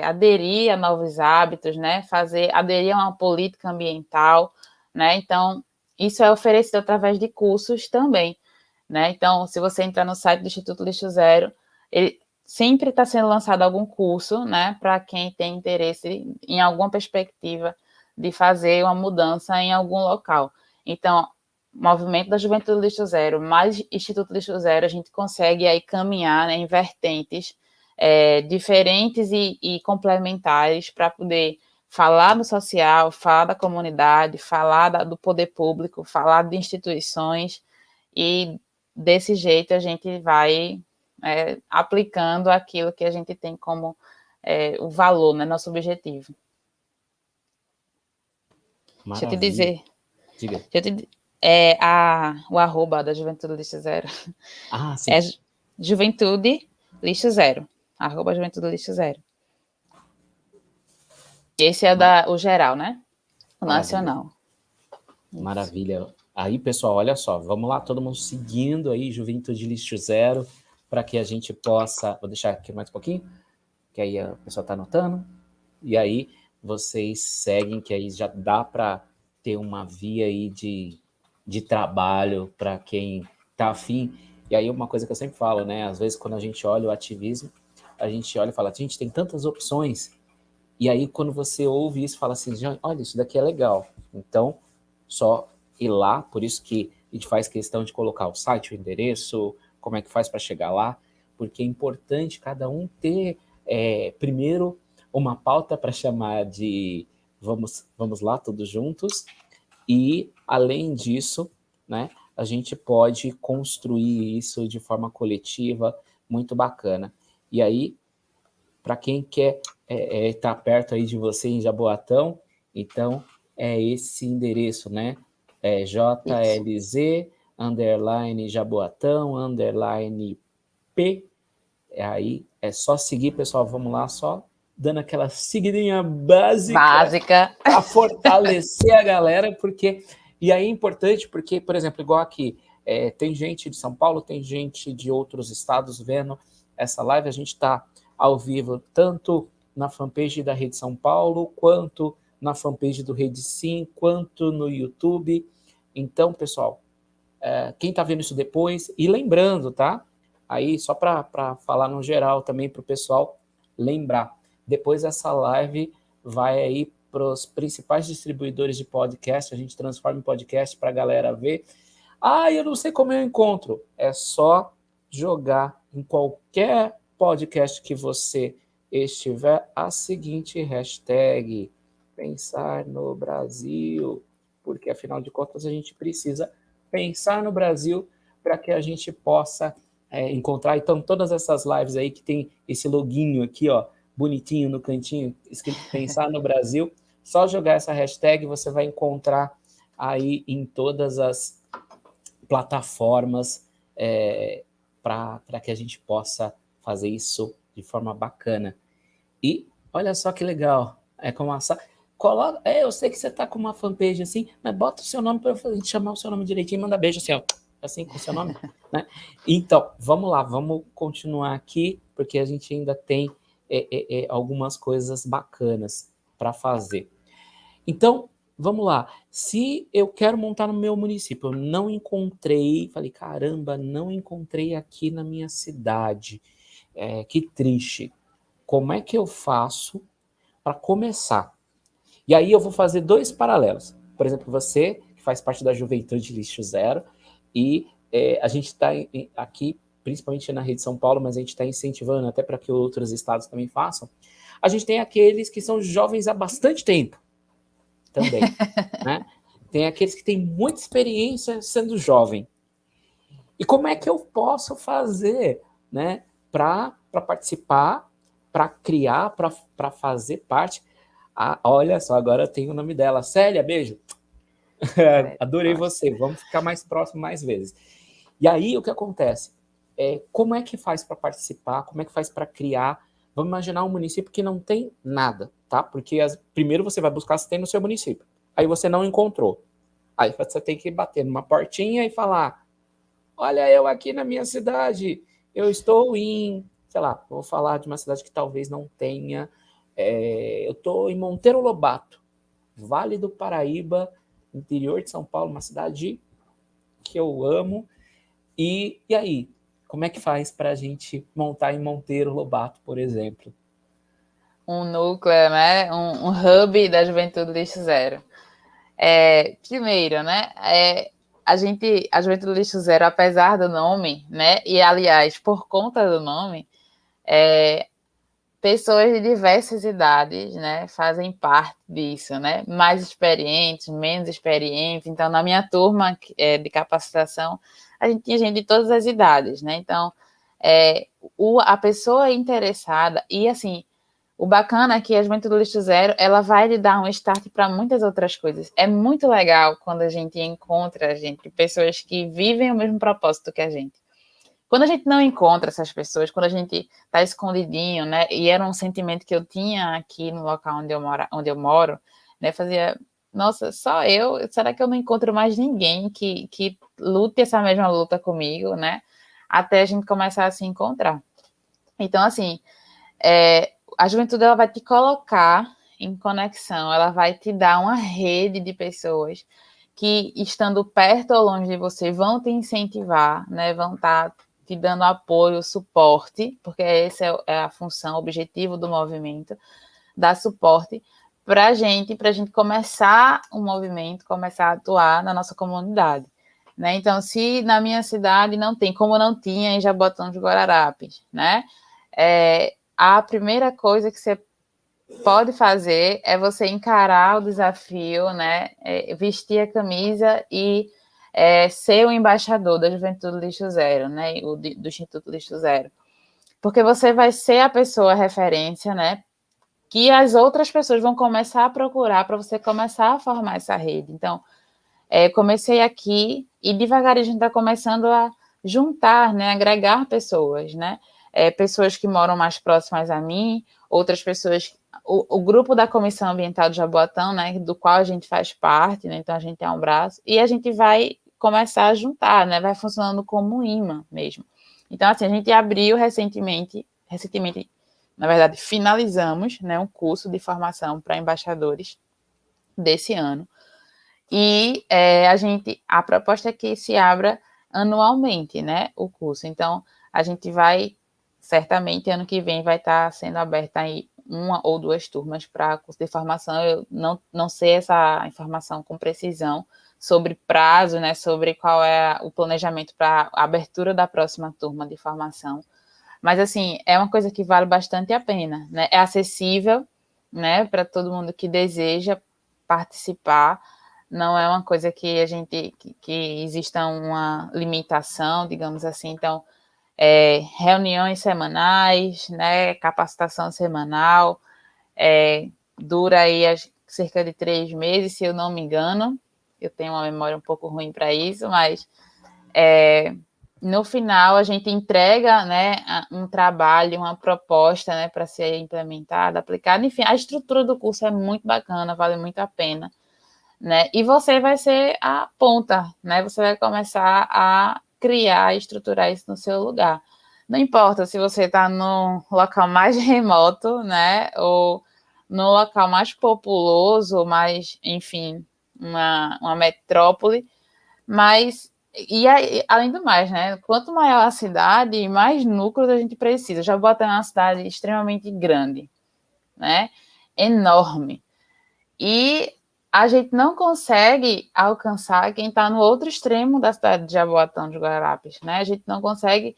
Speaker 2: aderir a novos hábitos, né, aderir a uma política ambiental, né? Então, isso é oferecido através de cursos também, né? Então, se você entrar no site do Instituto Lixo Zero, ele sempre está sendo lançado algum curso, né, para quem tem interesse em alguma perspectiva de fazer uma mudança em algum local. Então, movimento da Juventude Lixo Zero, mais Instituto Lixo Zero, a gente consegue aí caminhar, né, em vertentes diferentes e complementares para poder falar do social, falar da comunidade, falar do poder público, falar de instituições, e desse jeito a gente vai aplicando aquilo que a gente tem como o valor, né, nosso objetivo.
Speaker 1: Maravilha.
Speaker 2: Deixa eu te dizer.
Speaker 1: Diga.
Speaker 2: O arroba da Juventude Lixo Zero.
Speaker 1: Ah, sim.
Speaker 2: É Juventude Lixo Zero. Arroba Juventude Lixo Zero. Esse é o geral, né? O nacional.
Speaker 1: Maravilha. Aí, pessoal, olha só, vamos lá, todo mundo seguindo aí Juventude Lixo Zero, para que a gente possa... Vou deixar aqui mais um pouquinho, que aí a pessoa está anotando. E aí vocês seguem, que aí já dá para ter uma via aí de trabalho para quem está afim. E aí uma coisa que eu sempre falo, né? Às vezes quando a gente olha o ativismo, a gente olha e fala, gente, tem tantas opções. E aí quando você ouve isso, fala assim, olha, isso daqui é legal. Então, só ir lá, por isso que a gente faz questão de colocar o site, o endereço, como é que faz para chegar lá, porque é importante cada um ter, primeiro, uma pauta para chamar de vamos lá, todos juntos, e, além disso, né, a gente pode construir isso de forma coletiva, muito bacana. E aí, para quem quer estar perto aí de você em Jaboatão, então é esse endereço, né? JLZ, _ Jaboatão, _ P. Aí é só seguir, pessoal, vamos lá, só dando aquela seguidinha básica. Para fortalecer a galera, porque... E aí é importante porque, por exemplo, igual aqui, tem gente de São Paulo, tem gente de outros estados vendo essa live, a gente está ao vivo, tanto na fanpage da Rede São Paulo, quanto na fanpage do Rede Sim, quanto no YouTube. Então, pessoal, quem está vendo isso depois, e lembrando, tá? Aí, só para falar no geral também para o pessoal lembrar, depois essa live vai aí para os principais distribuidores de podcast, a gente transforma em podcast para a galera ver. Ah, eu não sei como eu encontro. É só jogar em qualquer podcast que você estiver a seguinte hashtag: pensar no Brasil, porque afinal de contas a gente precisa pensar no Brasil para que a gente possa encontrar. Então, todas essas lives aí que tem esse loginho aqui, ó, bonitinho no cantinho, escrito Pensar no Brasil, só jogar essa hashtag você vai encontrar aí em todas as plataformas para que a gente possa fazer isso de forma bacana. E olha só que legal, é como a coloca, eu sei que você tá com uma fanpage assim, mas bota o seu nome para a gente chamar o seu nome direitinho e manda beijo assim, ó, assim com o seu nome, né? Então, vamos lá, vamos continuar aqui, porque a gente ainda tem algumas coisas bacanas para fazer. Então, vamos lá. Se eu quero montar no meu município, eu não encontrei, falei, caramba, não encontrei aqui na minha cidade. Que triste. Como é que eu faço para começar? E aí eu vou fazer dois paralelos. Por exemplo, você, que faz parte da Juventude Lixo Zero, e a gente está aqui, principalmente na Rede São Paulo, mas a gente está incentivando até para que outros estados também façam. A gente tem aqueles que são jovens há bastante tempo também, né? Tem aqueles que têm muita experiência sendo jovem. E como é que eu posso fazer, né, para participar, para criar, para fazer parte? Olha só, agora tem o nome dela, Célia, beijo. Adorei você, vamos ficar mais próximo mais vezes. E aí o que acontece? Como é que faz para participar? Como é que faz para criar? Vamos imaginar um município que não tem nada, tá? Porque primeiro você vai buscar se tem no seu município. Aí você não encontrou. Aí você tem que bater numa portinha e falar: olha, eu aqui na minha cidade, eu estou em, sei lá, vou falar de uma cidade que talvez não tenha. Eu estou em Monteiro Lobato, Vale do Paraíba, interior de São Paulo, uma cidade que eu amo. E aí, como é que faz para a gente montar em Monteiro Lobato, por exemplo?
Speaker 2: Um núcleo, né? Um hub da Juventude Lixo Zero. Primeiro, né? A Juventude Lixo Zero, apesar do nome, né? E aliás, por conta do nome, pessoas de diversas idades, né, fazem parte disso, né? Mais experientes, menos experientes. Então, na minha turma de capacitação, a gente tinha gente de todas as idades, né? Então, a pessoa interessada, e assim, o bacana é que a Juventude Lixo Zero, ela vai lhe dar um start para muitas outras coisas. É muito legal quando a gente encontra pessoas que vivem o mesmo propósito que a gente. Quando a gente não encontra essas pessoas, quando a gente está escondidinho, né? E era um sentimento que eu tinha aqui no local onde eu moro, né? Fazia, nossa, só eu? Será que eu não encontro mais ninguém que lute essa mesma luta comigo, né? Até a gente começar a se encontrar. Então, assim, a juventude ela vai te colocar em conexão, ela vai te dar uma rede de pessoas que, estando perto ou longe de você, vão te incentivar, né? Vão estar te dando apoio, suporte, porque essa é a função, o objetivo do movimento, dar suporte para a gente começar um movimento, começar a atuar na nossa comunidade. Né? Então, se na minha cidade não tem, como não tinha em Jabotão dos Guararapes, né? A primeira coisa que você pode fazer é você encarar o desafio, né? Vestir a camisa e ser o embaixador da Juventude Lixo Zero, né? Do Instituto Lixo Zero. Porque você vai ser a pessoa referência, né? Que as outras pessoas vão começar a procurar para você começar a formar essa rede. Então, comecei aqui e devagar a gente está começando a juntar, né? Agregar pessoas, né? Pessoas que moram mais próximas a mim, outras pessoas. O grupo da Comissão Ambiental de Jaboatão, né, do qual a gente faz parte, né, então a gente é um braço, e a gente vai começar a juntar, né, vai funcionando como um imã mesmo. Então, assim, a gente abriu recentemente, na verdade, finalizamos, né, um curso de formação para embaixadores desse ano, e a proposta é que se abra anualmente, né, o curso. Então, a gente vai, certamente, ano que vem vai estar sendo aberta aí 1 ou 2 turmas para curso de formação. Eu não sei essa informação com precisão sobre prazo, né, sobre qual é o planejamento para a abertura da próxima turma de formação. Mas, assim, é uma coisa que vale bastante a pena, né? É acessível, né, para todo mundo que deseja participar. Não é uma coisa que a gente que exista uma limitação, digamos assim. Então, reuniões semanais, né, capacitação semanal, dura aí cerca de 3 meses, se eu não me engano. Eu tenho uma memória um pouco ruim para isso, mas no final a gente entrega, né, um trabalho, uma proposta, né, para ser implementada, aplicada. Enfim, a estrutura do curso é muito bacana, vale muito a pena, né? E você vai ser a ponta, né? Você vai começar a criar, estruturar isso no seu lugar. Não importa se você está no local mais remoto, né, ou no local mais populoso, mais, enfim, uma metrópole, mas além do mais, né? Quanto maior a cidade, mais núcleos a gente precisa. Jaboatão é uma cidade extremamente grande, né? Enorme. E a gente não consegue alcançar quem está no outro extremo da cidade de Jaboatão de Guararapes, né? A gente não consegue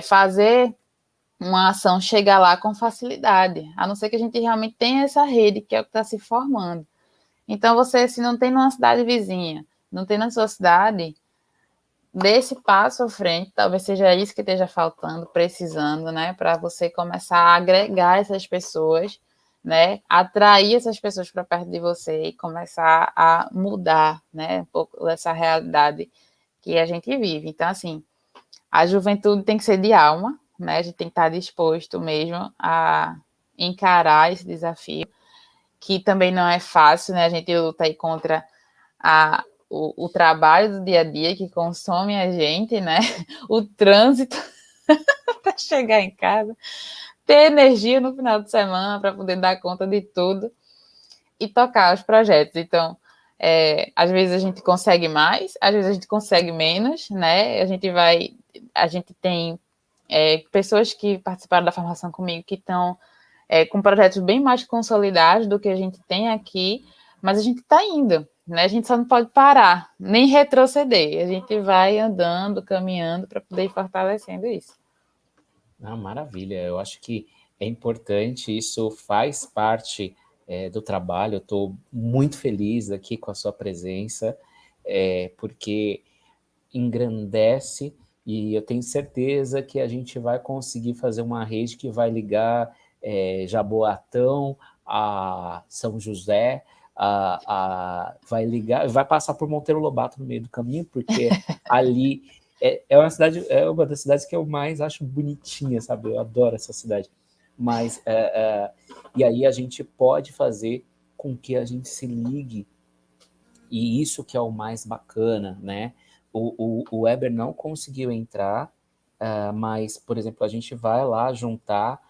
Speaker 2: fazer uma ação chegar lá com facilidade, a não ser que a gente realmente tenha essa rede, que é o que está se formando. Então, você, se não tem numa cidade vizinha, não tem na sua cidade, dê esse passo à frente, talvez seja isso que esteja faltando, precisando, né, para você começar a agregar essas pessoas, né, atrair essas pessoas para perto de você e começar a mudar, né, um pouco dessa realidade que a gente vive. Então, assim, a juventude tem que ser de alma, né, a gente tem que estar disposto mesmo a encarar esse desafio, que também não é fácil, né, a gente luta aí contra o trabalho do dia a dia que consome a gente, né? O trânsito para chegar em casa, ter energia no final de semana para poder dar conta de tudo e tocar os projetos. Então, às vezes a gente consegue mais, às vezes a gente consegue menos, né? A gente tem pessoas que participaram da formação comigo que estão com projetos bem mais consolidados do que a gente tem aqui, mas a gente está indo, né? A gente só não pode parar, nem retroceder. A gente vai andando, caminhando para poder ir fortalecendo isso.
Speaker 1: Ah, maravilha. Eu acho que é importante, isso faz parte do trabalho. Eu estou muito feliz aqui com a sua presença, porque engrandece e eu tenho certeza que a gente vai conseguir fazer uma rede que vai ligar Jaboatão a São José, vai ligar, vai passar por Monteiro Lobato no meio do caminho, porque ali é uma das cidades que eu mais acho bonitinha, sabe? Eu adoro essa cidade. Mas e aí a gente pode fazer com que a gente se ligue, e isso que é o mais bacana, né? O Weber não conseguiu entrar, mas, por exemplo, a gente vai lá juntar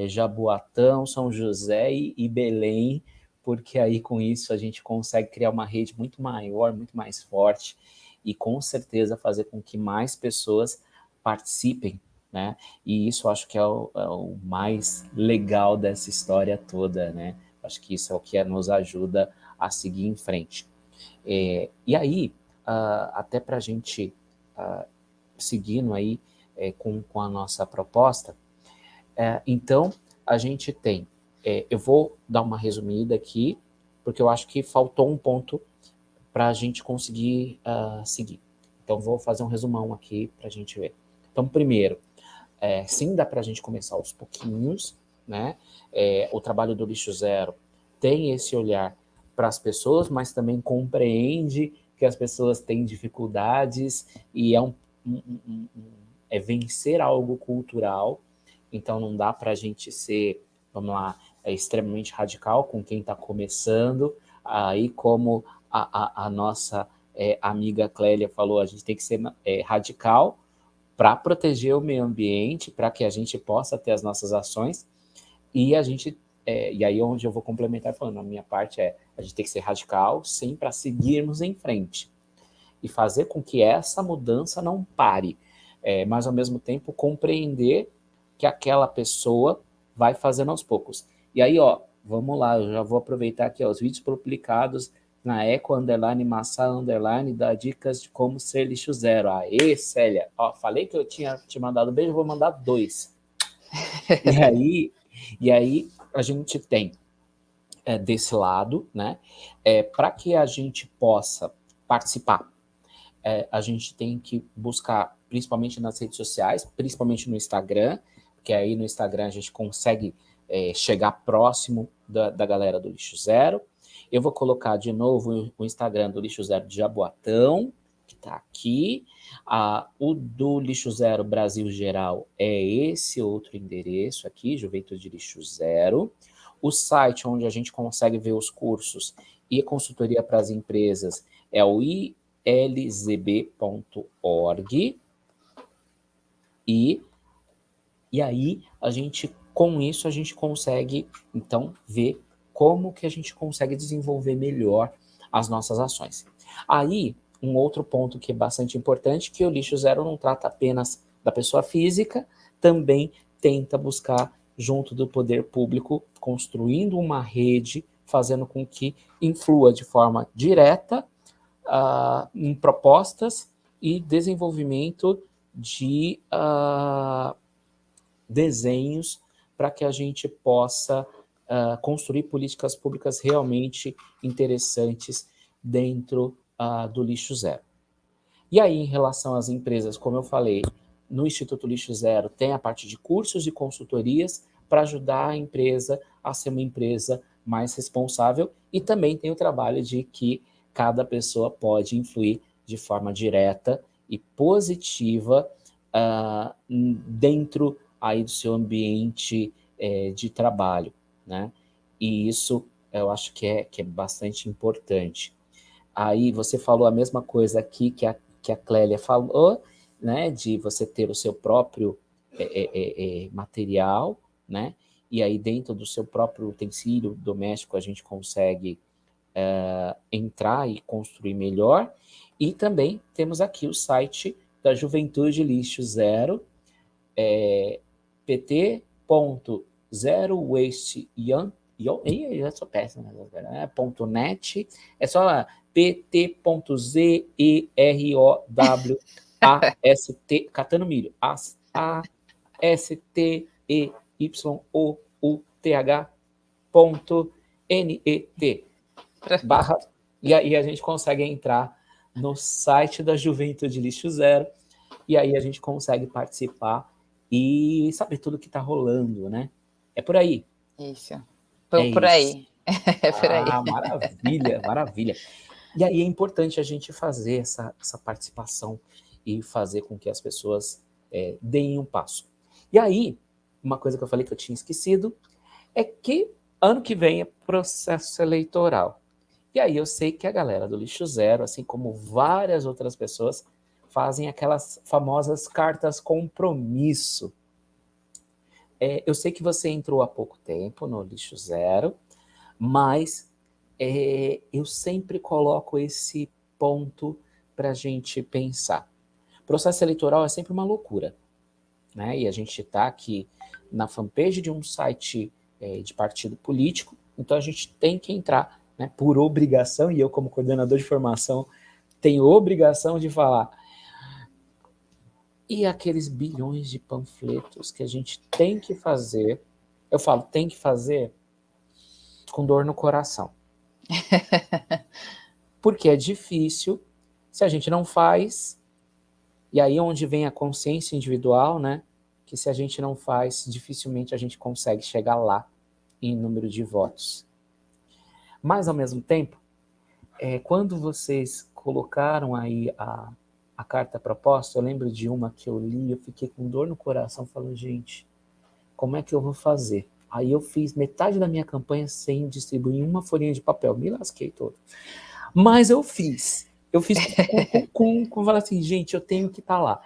Speaker 1: Jaboatão, São José e Belém, porque aí com isso a gente consegue criar uma rede muito maior, muito mais forte, e com certeza fazer com que mais pessoas participem, né? E isso eu acho que é o mais legal dessa história toda, né? Acho que isso é o que nos ajuda a seguir em frente. E aí, até para a gente seguindo aí com a nossa proposta, então a gente tem, eu vou dar uma resumida aqui, porque eu acho que faltou um ponto para a gente conseguir seguir. Então vou fazer um resumão aqui para a gente ver. Então, primeiro, sim, dá para a gente começar aos pouquinhos, né? O trabalho do Lixo Zero tem esse olhar para as pessoas, mas também compreende que as pessoas têm dificuldades e é vencer algo cultural. Então não dá para a gente ser, vamos lá, extremamente radical com quem está começando. Aí, como a nossa amiga Clélia falou, a gente tem que ser radical para proteger o meio ambiente, para que a gente possa ter as nossas ações, e a gente, e aí onde eu vou complementar falando, a minha parte a gente tem que ser radical, sim, para seguirmos em frente, e fazer com que essa mudança não pare. mas ao mesmo tempo compreender que aquela pessoa vai fazendo aos poucos. E aí, ó, vamos lá, eu já vou aproveitar aqui, ó, os vídeos publicados na Eco Underline Massa Underline dá dicas de como ser lixo zero. Aê, Célia, ó, falei que eu tinha te mandado um beijo, vou mandar 2. E aí a gente tem desse lado, né? Para que a gente possa participar, a gente tem que buscar, principalmente nas redes sociais, principalmente no Instagram, porque aí no Instagram a gente consegue chegar próximo da galera do Lixo Zero. Eu vou colocar de novo o Instagram do Lixo Zero de Jaboatão, que está aqui. O do Lixo Zero Brasil Geral é esse outro endereço aqui, Juventude Lixo Zero. O site onde a gente consegue ver os cursos e consultoria para as empresas é o ilzb.org. E aí, com isso, a gente consegue, então, ver como que a gente consegue desenvolver melhor as nossas ações. Aí, um outro ponto que é bastante importante, que o Lixo Zero não trata apenas da pessoa física, também tenta buscar, junto do poder público, construindo uma rede, fazendo com que influa de forma direta em propostas e desenvolvimento de desenhos para que a gente possa construir políticas públicas realmente interessantes dentro do Lixo Zero. E aí, em relação às empresas, como eu falei, no Instituto Lixo Zero tem a parte de cursos e consultorias para ajudar a empresa a ser uma empresa mais responsável, e também tem o trabalho de que cada pessoa pode influir de forma direta e positiva dentro aí do seu ambiente de trabalho, né? E isso eu acho que é bastante importante. Aí você falou a mesma coisa aqui que a Clélia falou, né? De você ter o seu próprio material, né? E aí dentro do seu próprio utensílio doméstico a gente consegue entrar e construir melhor. E também temos aqui o site da Juventude Lixo Zero, pt.zerowasteyoung, eu sou péssimo, né? .net, é só pt.zerowast, catando milho, asteyouth.net, e aí a gente consegue entrar no site da Juventude Lixo Zero, e aí a gente consegue participar e saber tudo que está rolando, né? É por aí.
Speaker 2: Isso.
Speaker 1: Por
Speaker 2: aí. É por aí.
Speaker 1: Maravilha, maravilha. E aí é importante a gente fazer essa participação e fazer com que as pessoas deem um passo. E aí, uma coisa que eu falei que eu tinha esquecido é que ano que vem é processo eleitoral. E aí eu sei que a galera do Lixo Zero, assim como várias outras pessoas, fazem aquelas famosas cartas compromisso. Eu sei que você entrou há pouco tempo no Lixo Zero, mas eu sempre coloco esse ponto para a gente pensar. Processo eleitoral é sempre uma loucura, né? E a gente está aqui na fanpage de um site de partido político, então a gente tem que entrar, né, por obrigação, e eu como coordenador de formação tenho obrigação de falar. E aqueles bilhões de panfletos que a gente tem que fazer, eu falo, tem que fazer com dor no coração. Porque é difícil, se a gente não faz, e aí onde vem a consciência individual, né? Que se a gente não faz, dificilmente a gente consegue chegar lá em número de votos. Mas, ao mesmo tempo, quando vocês colocaram aí a carta proposta, eu lembro de uma que eu li, eu fiquei com dor no coração, falando, gente, como é que eu vou fazer? Aí eu fiz metade da minha campanha sem distribuir uma folhinha de papel, me lasquei todo. Mas eu fiz com falar assim, gente, eu tenho que estar lá.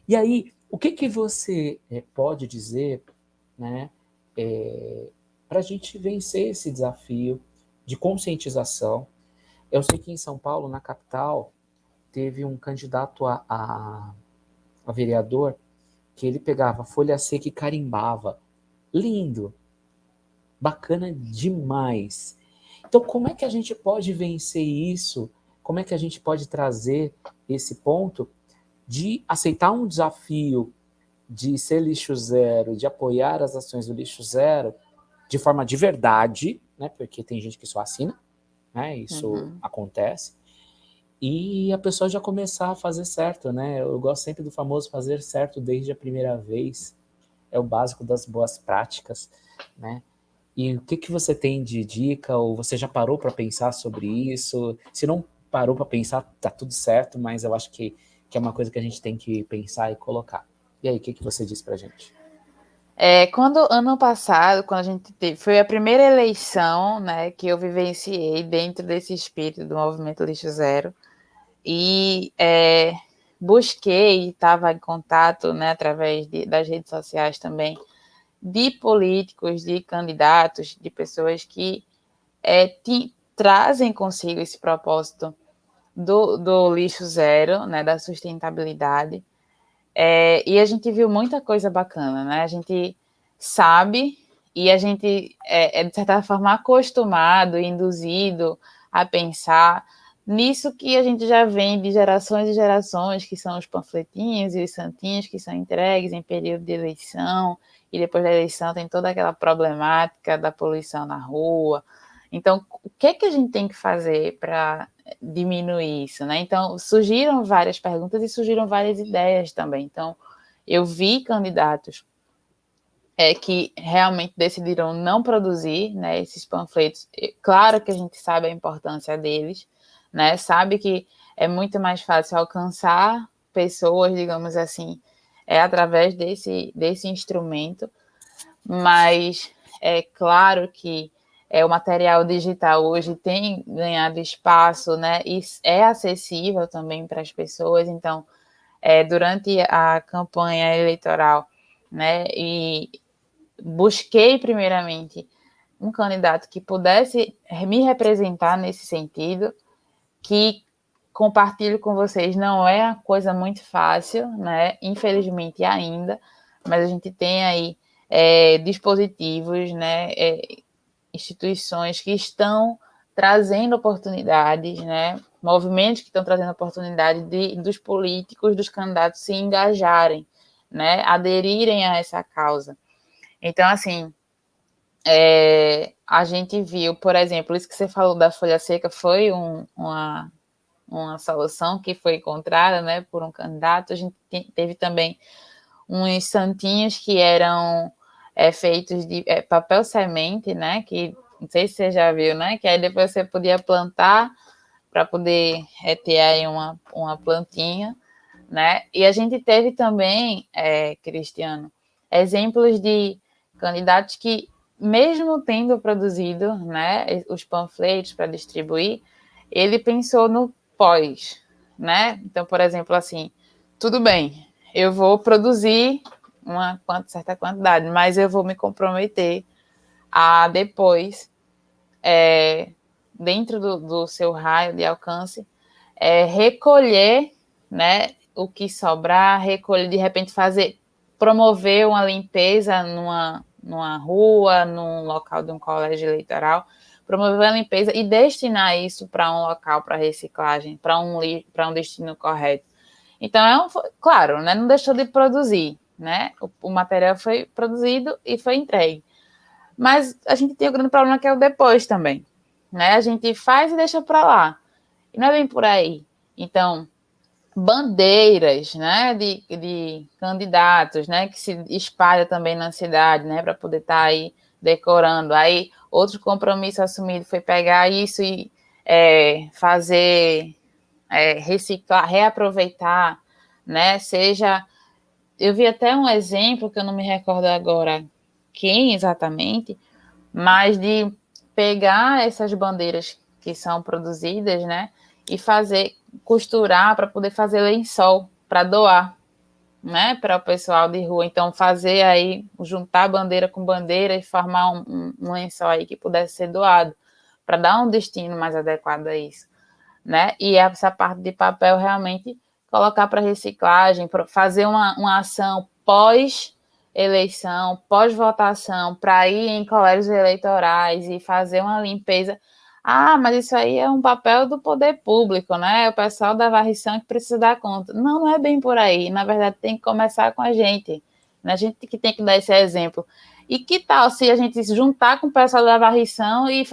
Speaker 1: E aí, o que você pode dizer, né, para a gente vencer esse desafio de conscientização? Eu sei que em São Paulo, na capital, teve um candidato a a vereador, que ele pegava folha seca e carimbava. Lindo, bacana demais. Então, como é que a gente pode vencer isso? Como é que a gente pode trazer esse ponto de aceitar um desafio de ser lixo zero, de apoiar as ações do lixo zero de forma de verdade, né? Porque tem gente que só assina, né? Isso acontece. E a pessoa já começar a fazer certo, né? Eu gosto sempre do famoso fazer certo desde a primeira vez. É o básico das boas práticas, né? E o que você tem de dica, ou você já parou para pensar sobre isso? Se não parou para pensar, tá tudo certo, mas eu acho que é uma coisa que a gente tem que pensar e colocar. E aí, o que você diz pra gente?
Speaker 2: Quando ano passado, quando a gente teve, foi a primeira eleição, né, que eu vivenciei dentro desse espírito do movimento Lixo Zero, e busquei, estava em contato, né, através das redes sociais também, de políticos, de candidatos, de pessoas que trazem consigo esse propósito do lixo zero, né, da sustentabilidade. E a gente viu muita coisa bacana, né? A gente sabe e a gente de certa forma, acostumado, induzido a pensar nisso que a gente já vem de gerações e gerações, que são os panfletinhos e os santinhos que são entregues em período de eleição, e depois da eleição tem toda aquela problemática da poluição na rua. Então, o que é que a gente tem que fazer para diminuir isso, né? Então, surgiram várias perguntas e surgiram várias ideias também. Então, eu vi candidatos que realmente decidiram não produzir, né, esses panfletos. Claro que a gente sabe a importância deles, né? Sabe que é muito mais fácil alcançar pessoas, digamos assim, através desse instrumento, mas é claro que o material digital hoje tem ganhado espaço, né, e é acessível também para as pessoas. Então, durante a campanha eleitoral, né, e busquei primeiramente um candidato que pudesse me representar nesse sentido, que compartilho com vocês, não é uma coisa muito fácil, né, infelizmente ainda, mas a gente tem aí dispositivos, né, instituições que estão trazendo oportunidades, né, movimentos que estão trazendo oportunidade dos políticos, dos candidatos se engajarem, né, aderirem a essa causa. Então, assim, a gente viu, por exemplo, isso que você falou da folha seca foi uma solução que foi encontrada, né, por um candidato. A gente teve também uns santinhos que eram feitos de papel semente, né, que não sei se você já viu, né, que aí depois você podia plantar para poder ter aí uma plantinha, né, e a gente teve também, Cristiano, exemplos de candidatos que, mesmo tendo produzido, né, os panfletos para distribuir, ele pensou no pós, né? Então, por exemplo, assim, tudo bem, eu vou produzir uma certa quantidade, mas eu vou me comprometer a depois, dentro do seu raio de alcance, recolher, né, o que sobrar, recolher, de repente promover uma limpeza numa rua, num local de um colégio eleitoral, promover a limpeza e destinar isso para um local para reciclagem, para um destino correto. Então, claro, né, não deixou de produzir, né? O material foi produzido e foi entregue. Mas a gente tem o grande problema que é o depois também, né? A gente faz e deixa para lá. E não é bem por aí. Então, bandeiras, né, de candidatos, né, que se espalha também na cidade, né, para poder estar aí decorando. Aí, outro compromisso assumido foi pegar isso e fazer, reciclar, reaproveitar, né, seja... Eu vi até um exemplo, que eu não me recordo agora quem exatamente, mas de pegar essas bandeiras que são produzidas, né, e costurar para poder fazer lençol para doar, né, para o pessoal de rua. Então, fazer aí, juntar bandeira com bandeira e formar um lençol aí que pudesse ser doado, para dar um destino mais adequado a isso, né? E essa parte de papel realmente colocar para reciclagem, fazer uma ação pós-eleição, pós-votação, para ir em colégios eleitorais e fazer uma limpeza. Ah, mas isso aí é um papel do poder público, né? O pessoal da varrição que precisa dar conta. Não, não é bem por aí. Na verdade, tem que começar com a gente. Né? A gente que tem que dar esse exemplo. E que tal se a gente se juntar com o pessoal da varrição e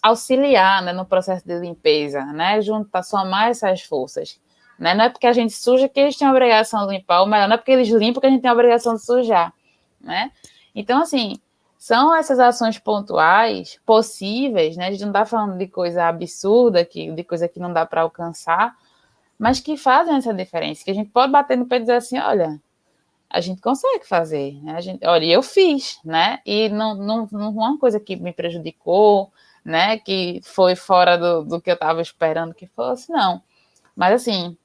Speaker 2: auxiliar, né, no processo de limpeza, né? Juntar, somar essas forças. Né? Não é porque a gente suja que eles têm a obrigação de limpar, ou melhor, não é porque eles limpam que a gente tem a obrigação de sujar. Né? Então, assim, são essas ações pontuais, possíveis, né? A gente não está falando de coisa absurda, de coisa que não dá para alcançar, mas que fazem essa diferença, que a gente pode bater no pé e dizer assim, olha, a gente consegue fazer, né? Olha, eu fiz, né? E não é uma coisa que me prejudicou, né? Que foi fora do que eu estava esperando que fosse, não. Mas, assim,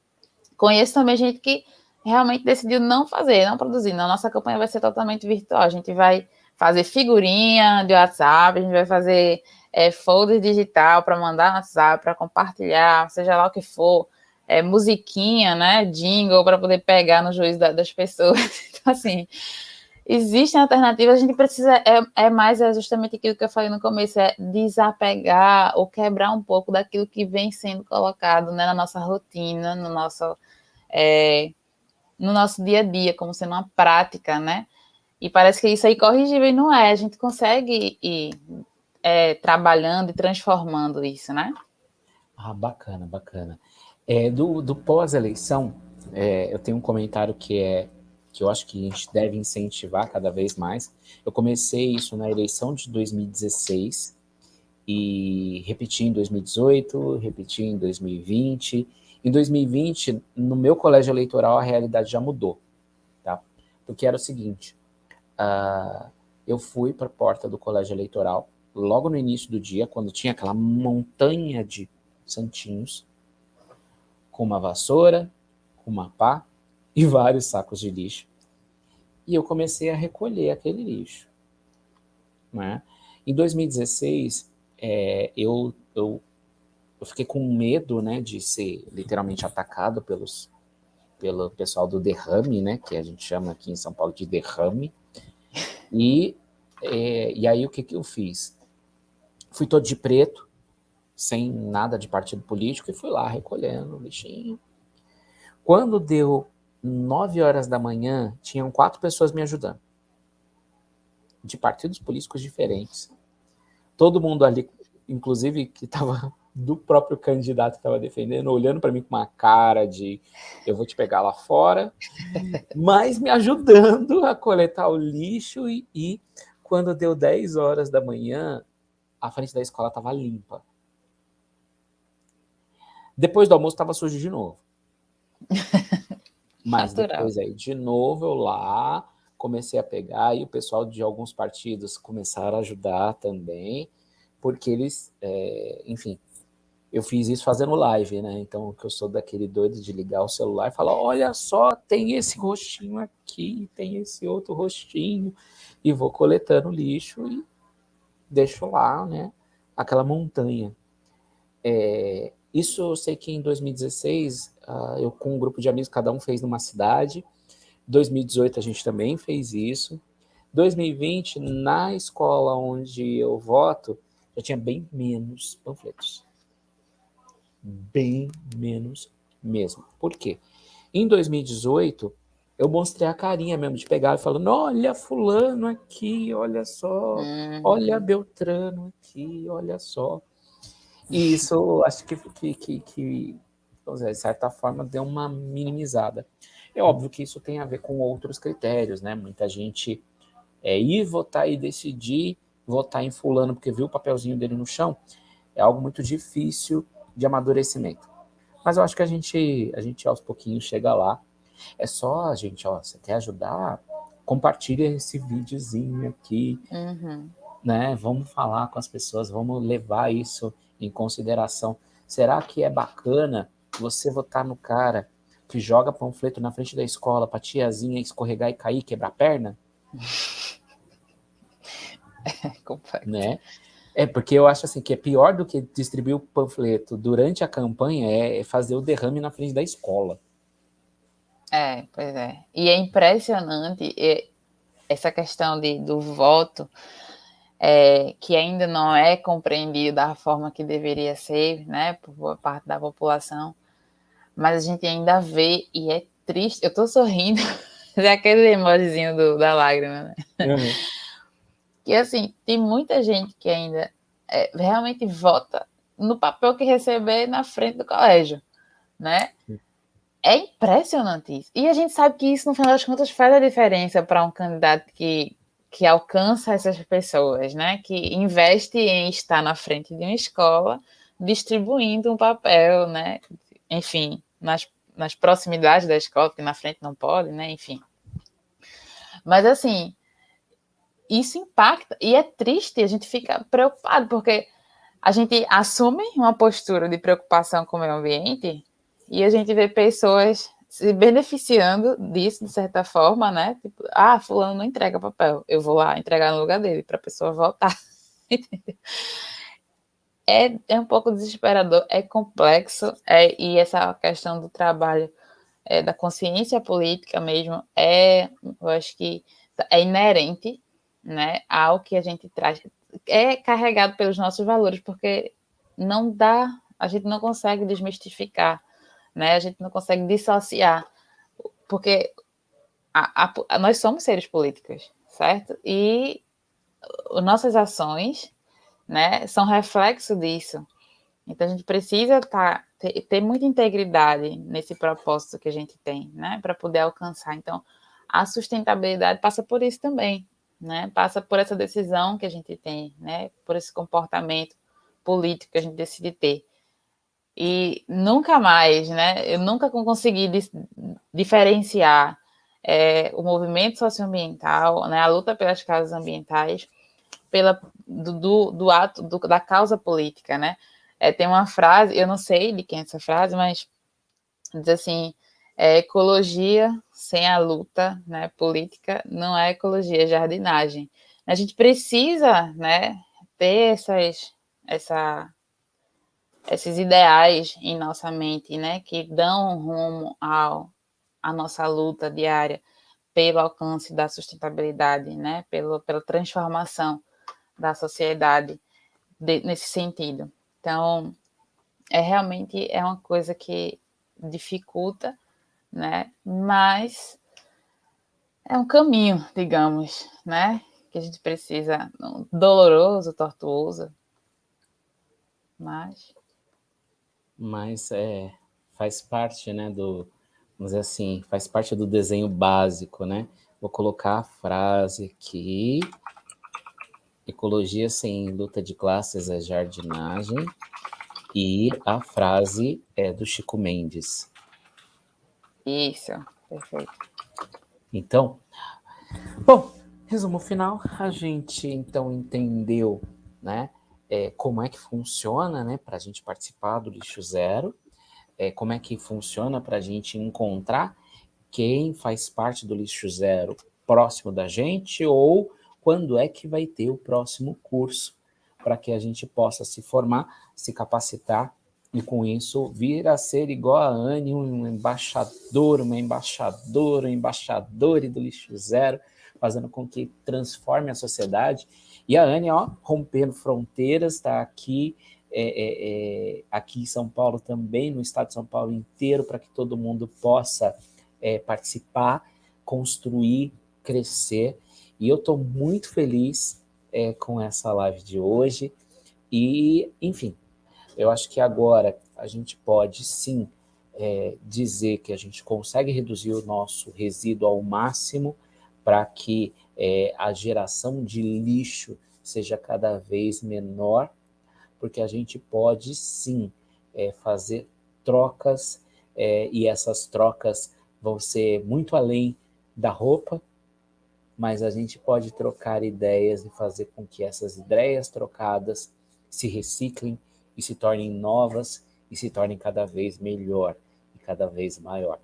Speaker 2: conheço também gente que realmente decidiu não fazer, não produzir. Não, nossa campanha vai ser totalmente virtual. A gente vai fazer figurinha de WhatsApp, a gente vai fazer folder digital para mandar no WhatsApp, para compartilhar, seja lá o que for, musiquinha, né, jingle, para poder pegar no juízo das pessoas. Então, assim, existem alternativas, a gente precisa, é justamente aquilo que eu falei no começo, é desapegar ou quebrar um pouco daquilo que vem sendo colocado, né, na nossa rotina, no nosso dia a dia, como sendo uma prática, né? E parece que isso é incorrigível e não é. A gente consegue ir trabalhando e transformando isso, né?
Speaker 1: Ah, bacana, bacana. Do pós-eleição, eu tenho um comentário que eu acho que a gente deve incentivar cada vez mais. Eu comecei isso na eleição de 2016 e repeti em 2018, repeti em 2020. Em 2020, no meu colégio eleitoral, a realidade já mudou, tá? Porque era o seguinte, eu fui para a porta do colégio eleitoral, logo no início do dia, quando tinha aquela montanha de santinhos, com uma vassoura, com uma pá e vários sacos de lixo. E eu comecei a recolher aquele lixo. Né? Em 2016, eu fiquei com medo, né, de ser literalmente atacado pelo pessoal do derrame, né, que a gente chama aqui em São Paulo de derrame. E aí o que eu fiz? Fui todo de preto, sem nada de partido político, e fui lá recolhendo o lixinho. Quando deu 9 horas da manhã, tinham 4 pessoas me ajudando, de partidos políticos diferentes. Todo mundo ali, inclusive que estava do próprio candidato que estava defendendo, olhando para mim com uma cara de eu vou te pegar lá fora, mas me ajudando a coletar o lixo. E quando deu 10 horas da manhã, a frente da escola estava limpa. Depois do almoço estava sujo de novo. Mas depois aí, de novo, eu lá comecei a pegar, e o pessoal de alguns partidos começaram a ajudar também, porque eles, enfim, eu fiz isso fazendo live, né? Então, que eu sou daquele doido de ligar o celular e falar, olha só, tem esse rostinho aqui, tem esse outro rostinho, e vou coletando lixo e deixo lá, né? Aquela montanha. Isso eu sei que em 2016, eu com um grupo de amigos, cada um fez numa cidade. 2018 a gente também fez isso. 2020, na escola onde eu voto, já tinha bem menos panfletos. Bem menos mesmo. Por quê? Em 2018, eu mostrei a carinha mesmo de pegar e falando, olha fulano aqui, olha só, olha Beltrano aqui, olha só. E isso, acho que vamos dizer, de certa forma, deu uma minimizada. É óbvio que isso tem a ver com outros critérios, né? Muita gente ir votar e decidir votar em fulano porque viu o papelzinho dele no chão, é algo muito difícil de amadurecimento. Mas eu acho que a gente aos pouquinhos chega lá. É só, gente, você quer ajudar? Compartilha esse videozinho aqui, né? Vamos falar com as pessoas, vamos levar isso em consideração. Será que é bacana você votar no cara que joga panfleto na frente da escola para tiazinha escorregar e cair, quebrar a perna?
Speaker 2: Complexo.
Speaker 1: Né? Porque eu acho assim que é pior do que distribuir o panfleto durante a campanha é fazer o derrame na frente da escola.
Speaker 2: Pois é. E é impressionante essa questão do voto, que ainda não é compreendido da forma que deveria ser, né, por boa parte da população, mas a gente ainda vê e é triste. Eu tô sorrindo, é aquele emojizinho da lágrima, né?
Speaker 1: Uhum.
Speaker 2: Que assim, tem muita gente que ainda realmente vota no papel que receber na frente do colégio, né? É impressionante isso. E a gente sabe que isso, no final das contas, faz a diferença para um candidato que alcança essas pessoas, né? Que investe em estar na frente de uma escola, distribuindo um papel, né? Enfim, nas proximidades da escola, porque na frente não pode, né? Enfim. Mas, assim, isso impacta. E é triste, a gente fica preocupado, porque a gente assume uma postura de preocupação com o meio ambiente e a gente vê pessoas se beneficiando disso, de certa forma, né? Tipo, fulano não entrega papel, eu vou lá entregar no lugar dele para a pessoa voltar. É um pouco desesperador, é complexo, e essa questão do trabalho, da consciência política mesmo, eu acho que é inerente, né, ao que a gente traz, é carregado pelos nossos valores, porque não dá, a gente não consegue desmistificar, né, a gente não consegue dissociar, porque nós somos seres políticos, certo? E nossas ações, né, são reflexo disso. Então a gente precisa ter muita integridade nesse propósito que a gente tem, né, para poder alcançar. Então a sustentabilidade passa por isso também, né? Passa por essa decisão que a gente tem, né? Por esse comportamento político que a gente decide ter. E nunca mais, né? Eu nunca consegui diferenciar o movimento socioambiental, né? A luta pelas causas ambientais do ato da causa política, né? Tem uma frase, eu não sei de quem é essa frase, mas diz assim: ecologia sem a luta, né, política não é ecologia, é jardinagem. A gente precisa, né, ter esses ideais em nossa mente, né, que dão rumo à nossa luta diária pelo alcance da sustentabilidade, né, pela transformação da sociedade nesse sentido. Então, realmente é uma coisa que dificulta, né? Mas é um caminho, digamos, né? Que a gente precisa, doloroso, tortuoso, mas
Speaker 1: Mas faz parte, né, vamos dizer assim, faz parte do desenho básico, né? Vou colocar a frase aqui: ecologia sem luta de classes é jardinagem, e a frase é do Chico Mendes.
Speaker 2: isso, perfeito.
Speaker 1: Então, bom, resumo final, a gente então entendeu, né, como é que funciona, né, para a gente participar do Lixo Zero, como é que funciona para a gente encontrar quem faz parte do Lixo Zero próximo da gente, ou quando é que vai ter o próximo curso, para que a gente possa se formar, se capacitar e com isso vir a ser igual a Anne, um embaixador, uma embaixadora, um embaixador do Lixo Zero, fazendo com que transforme a sociedade. E a Anne, ó, rompendo fronteiras, está aqui, aqui em São Paulo também, no estado de São Paulo inteiro, para que todo mundo possa participar, construir, crescer. E eu estou muito feliz com essa live de hoje. E, enfim, eu acho que agora a gente pode sim dizer que a gente consegue reduzir o nosso resíduo ao máximo para que a geração de lixo seja cada vez menor, porque a gente pode sim fazer trocas, e essas trocas vão ser muito além da roupa, mas a gente pode trocar ideias e fazer com que essas ideias trocadas se reciclem e se tornem novas e se tornem cada vez melhor e cada vez maior.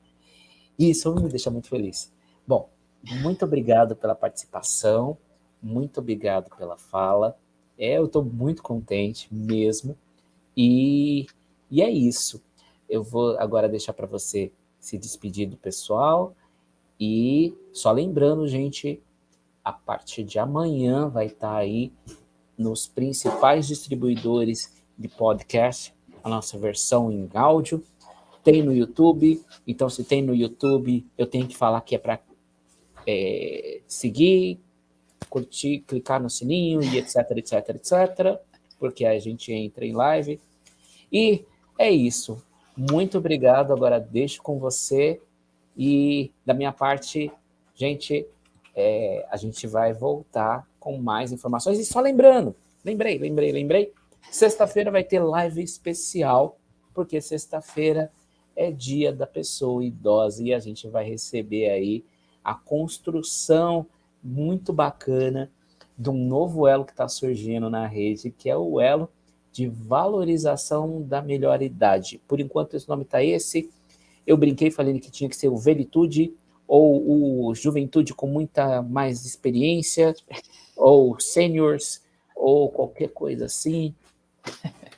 Speaker 1: E isso me deixa muito feliz. Bom, muito obrigado pela participação, muito obrigado pela fala. Eu estou muito contente mesmo. E é isso. Eu vou agora deixar para você se despedir do pessoal. E só lembrando, gente, a partir de amanhã vai estar aí nos principais distribuidores de podcast a nossa versão em áudio. Tem no YouTube, então se tem no YouTube, eu tenho que falar que é para seguir, curtir, clicar no sininho e etc, etc, etc, porque a gente entra em live. E é isso. Muito obrigado. Agora deixo com você. E da minha parte, gente, a gente vai voltar com mais informações. E só lembrando, lembrei. Sexta-feira vai ter live especial, porque sexta-feira é dia da pessoa idosa e a gente vai receber aí a construção muito bacana de um novo elo que está surgindo na rede, que é o elo de valorização da melhor idade. Por enquanto, esse nome está esse. Eu brinquei falando que tinha que ser o Velitude ou o Juventude com muita mais experiência, ou Seniors, ou qualquer coisa assim.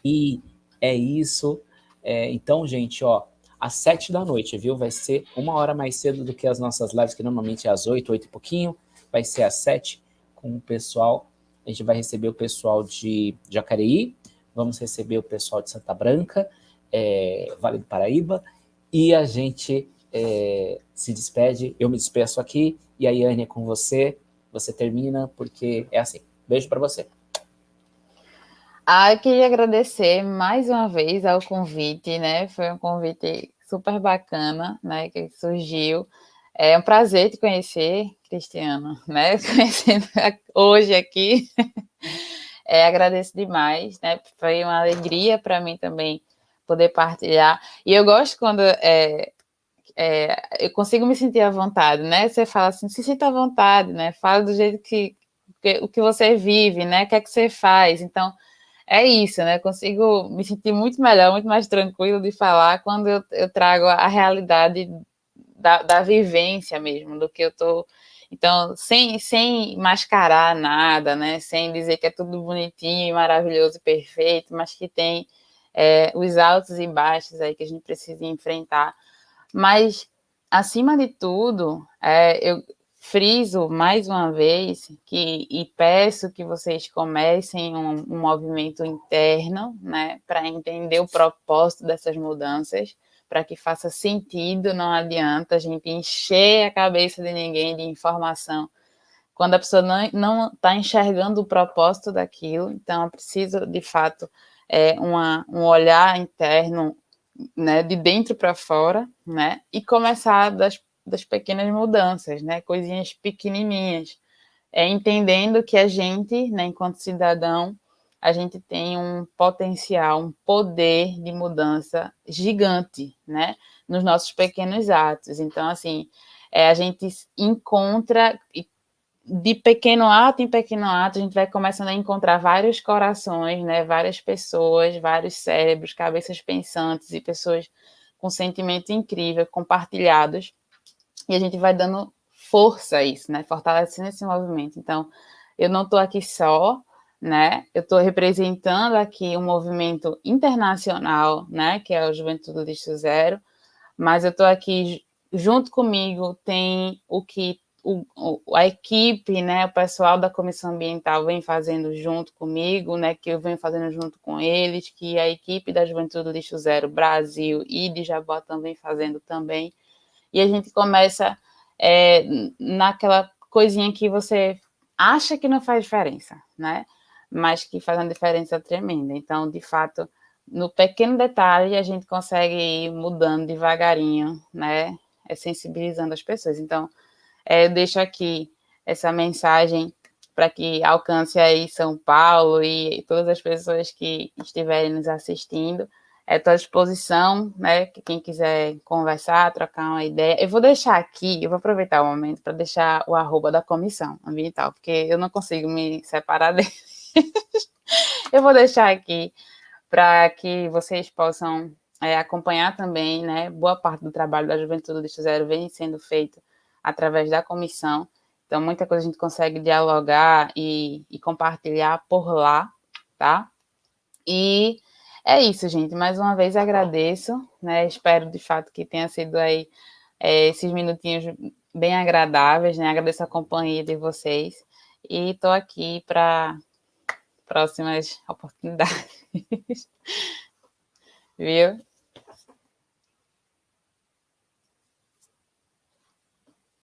Speaker 1: E é isso. Então, gente, ó, às 7 da noite, viu? Vai ser 1 hora mais cedo do que as nossas lives, que normalmente é às 8, 8 e pouquinho. Vai ser às 7 com o pessoal. A gente vai receber o pessoal de Jacareí, vamos receber o pessoal de Santa Branca, Vale do Paraíba, e a gente se despede. Eu me despeço aqui, e a Yane é com você. Você termina, porque é assim. Beijo para você.
Speaker 2: Eu queria agradecer mais uma vez ao convite, né? Foi um convite super bacana, né? Que surgiu. É um prazer te conhecer, Cristiano, né? Conhecendo hoje aqui. Agradeço demais, né? Foi uma alegria para mim também poder partilhar. E eu gosto quando eu consigo me sentir à vontade, né? Você fala assim, se sinta à vontade, né? Fala do jeito o que você vive, né? O que é que você faz. Então, é isso, né? Consigo me sentir muito melhor, muito mais tranquilo de falar quando eu trago a realidade da vivência mesmo, do que eu tô. Então, sem mascarar nada, né? Sem dizer que é tudo bonitinho, maravilhoso e perfeito, mas que tem os altos e baixos aí que a gente precisa enfrentar. Mas, acima de tudo, eu friso mais uma vez e peço que vocês comecem um movimento interno, né, para entender o propósito dessas mudanças, para que faça sentido. Não adianta a gente encher a cabeça de ninguém de informação quando a pessoa não está enxergando o propósito daquilo. Então, é preciso, de fato, um olhar interno, né, de dentro para fora, né, e começar das pequenas mudanças, né, coisinhas pequenininhas, entendendo que a gente, né, enquanto cidadão, a gente tem um potencial, um poder de mudança gigante, né, nos nossos pequenos atos. Então, assim, a gente encontra de pequeno ato em pequeno ato, a gente vai começando a encontrar vários corações, né, várias pessoas, vários cérebros, cabeças pensantes e pessoas com sentimento incrível, compartilhados, e a gente vai dando força a isso, né, fortalecendo esse movimento. Então, eu não estou aqui só, né, eu estou representando aqui um movimento internacional, né, que é o Juventude Lixo Zero, mas eu estou aqui, junto comigo tem a equipe, né, o pessoal da Comissão Ambiental vem fazendo junto comigo, né, que eu venho fazendo junto com eles, que a equipe da Juventude Lixo Zero Brasil e de Jaboatão vem fazendo também, e a gente começa naquela coisinha que você acha que não faz diferença, né, mas que faz uma diferença tremenda. Então, de fato, no pequeno detalhe, a gente consegue ir mudando devagarinho, né, sensibilizando as pessoas. Então, eu deixo aqui essa mensagem para que alcance aí São Paulo e todas as pessoas que estiverem nos assistindo. Estou à disposição, né? Que quem quiser conversar, trocar uma ideia. Eu vou deixar aqui, eu vou aproveitar o momento para deixar o @ da Comissão Ambiental, porque eu não consigo me separar dele. Eu vou deixar aqui para que vocês possam acompanhar também, né? Boa parte do trabalho da Juventude Lixo Zero vem sendo feito através da comissão. Então, muita coisa a gente consegue dialogar e compartilhar por lá, tá? E É isso, gente. Mais uma vez agradeço, né? Espero de fato que tenha sido aí esses minutinhos bem agradáveis, né? Agradeço a companhia de vocês e estou aqui para próximas oportunidades. Viu?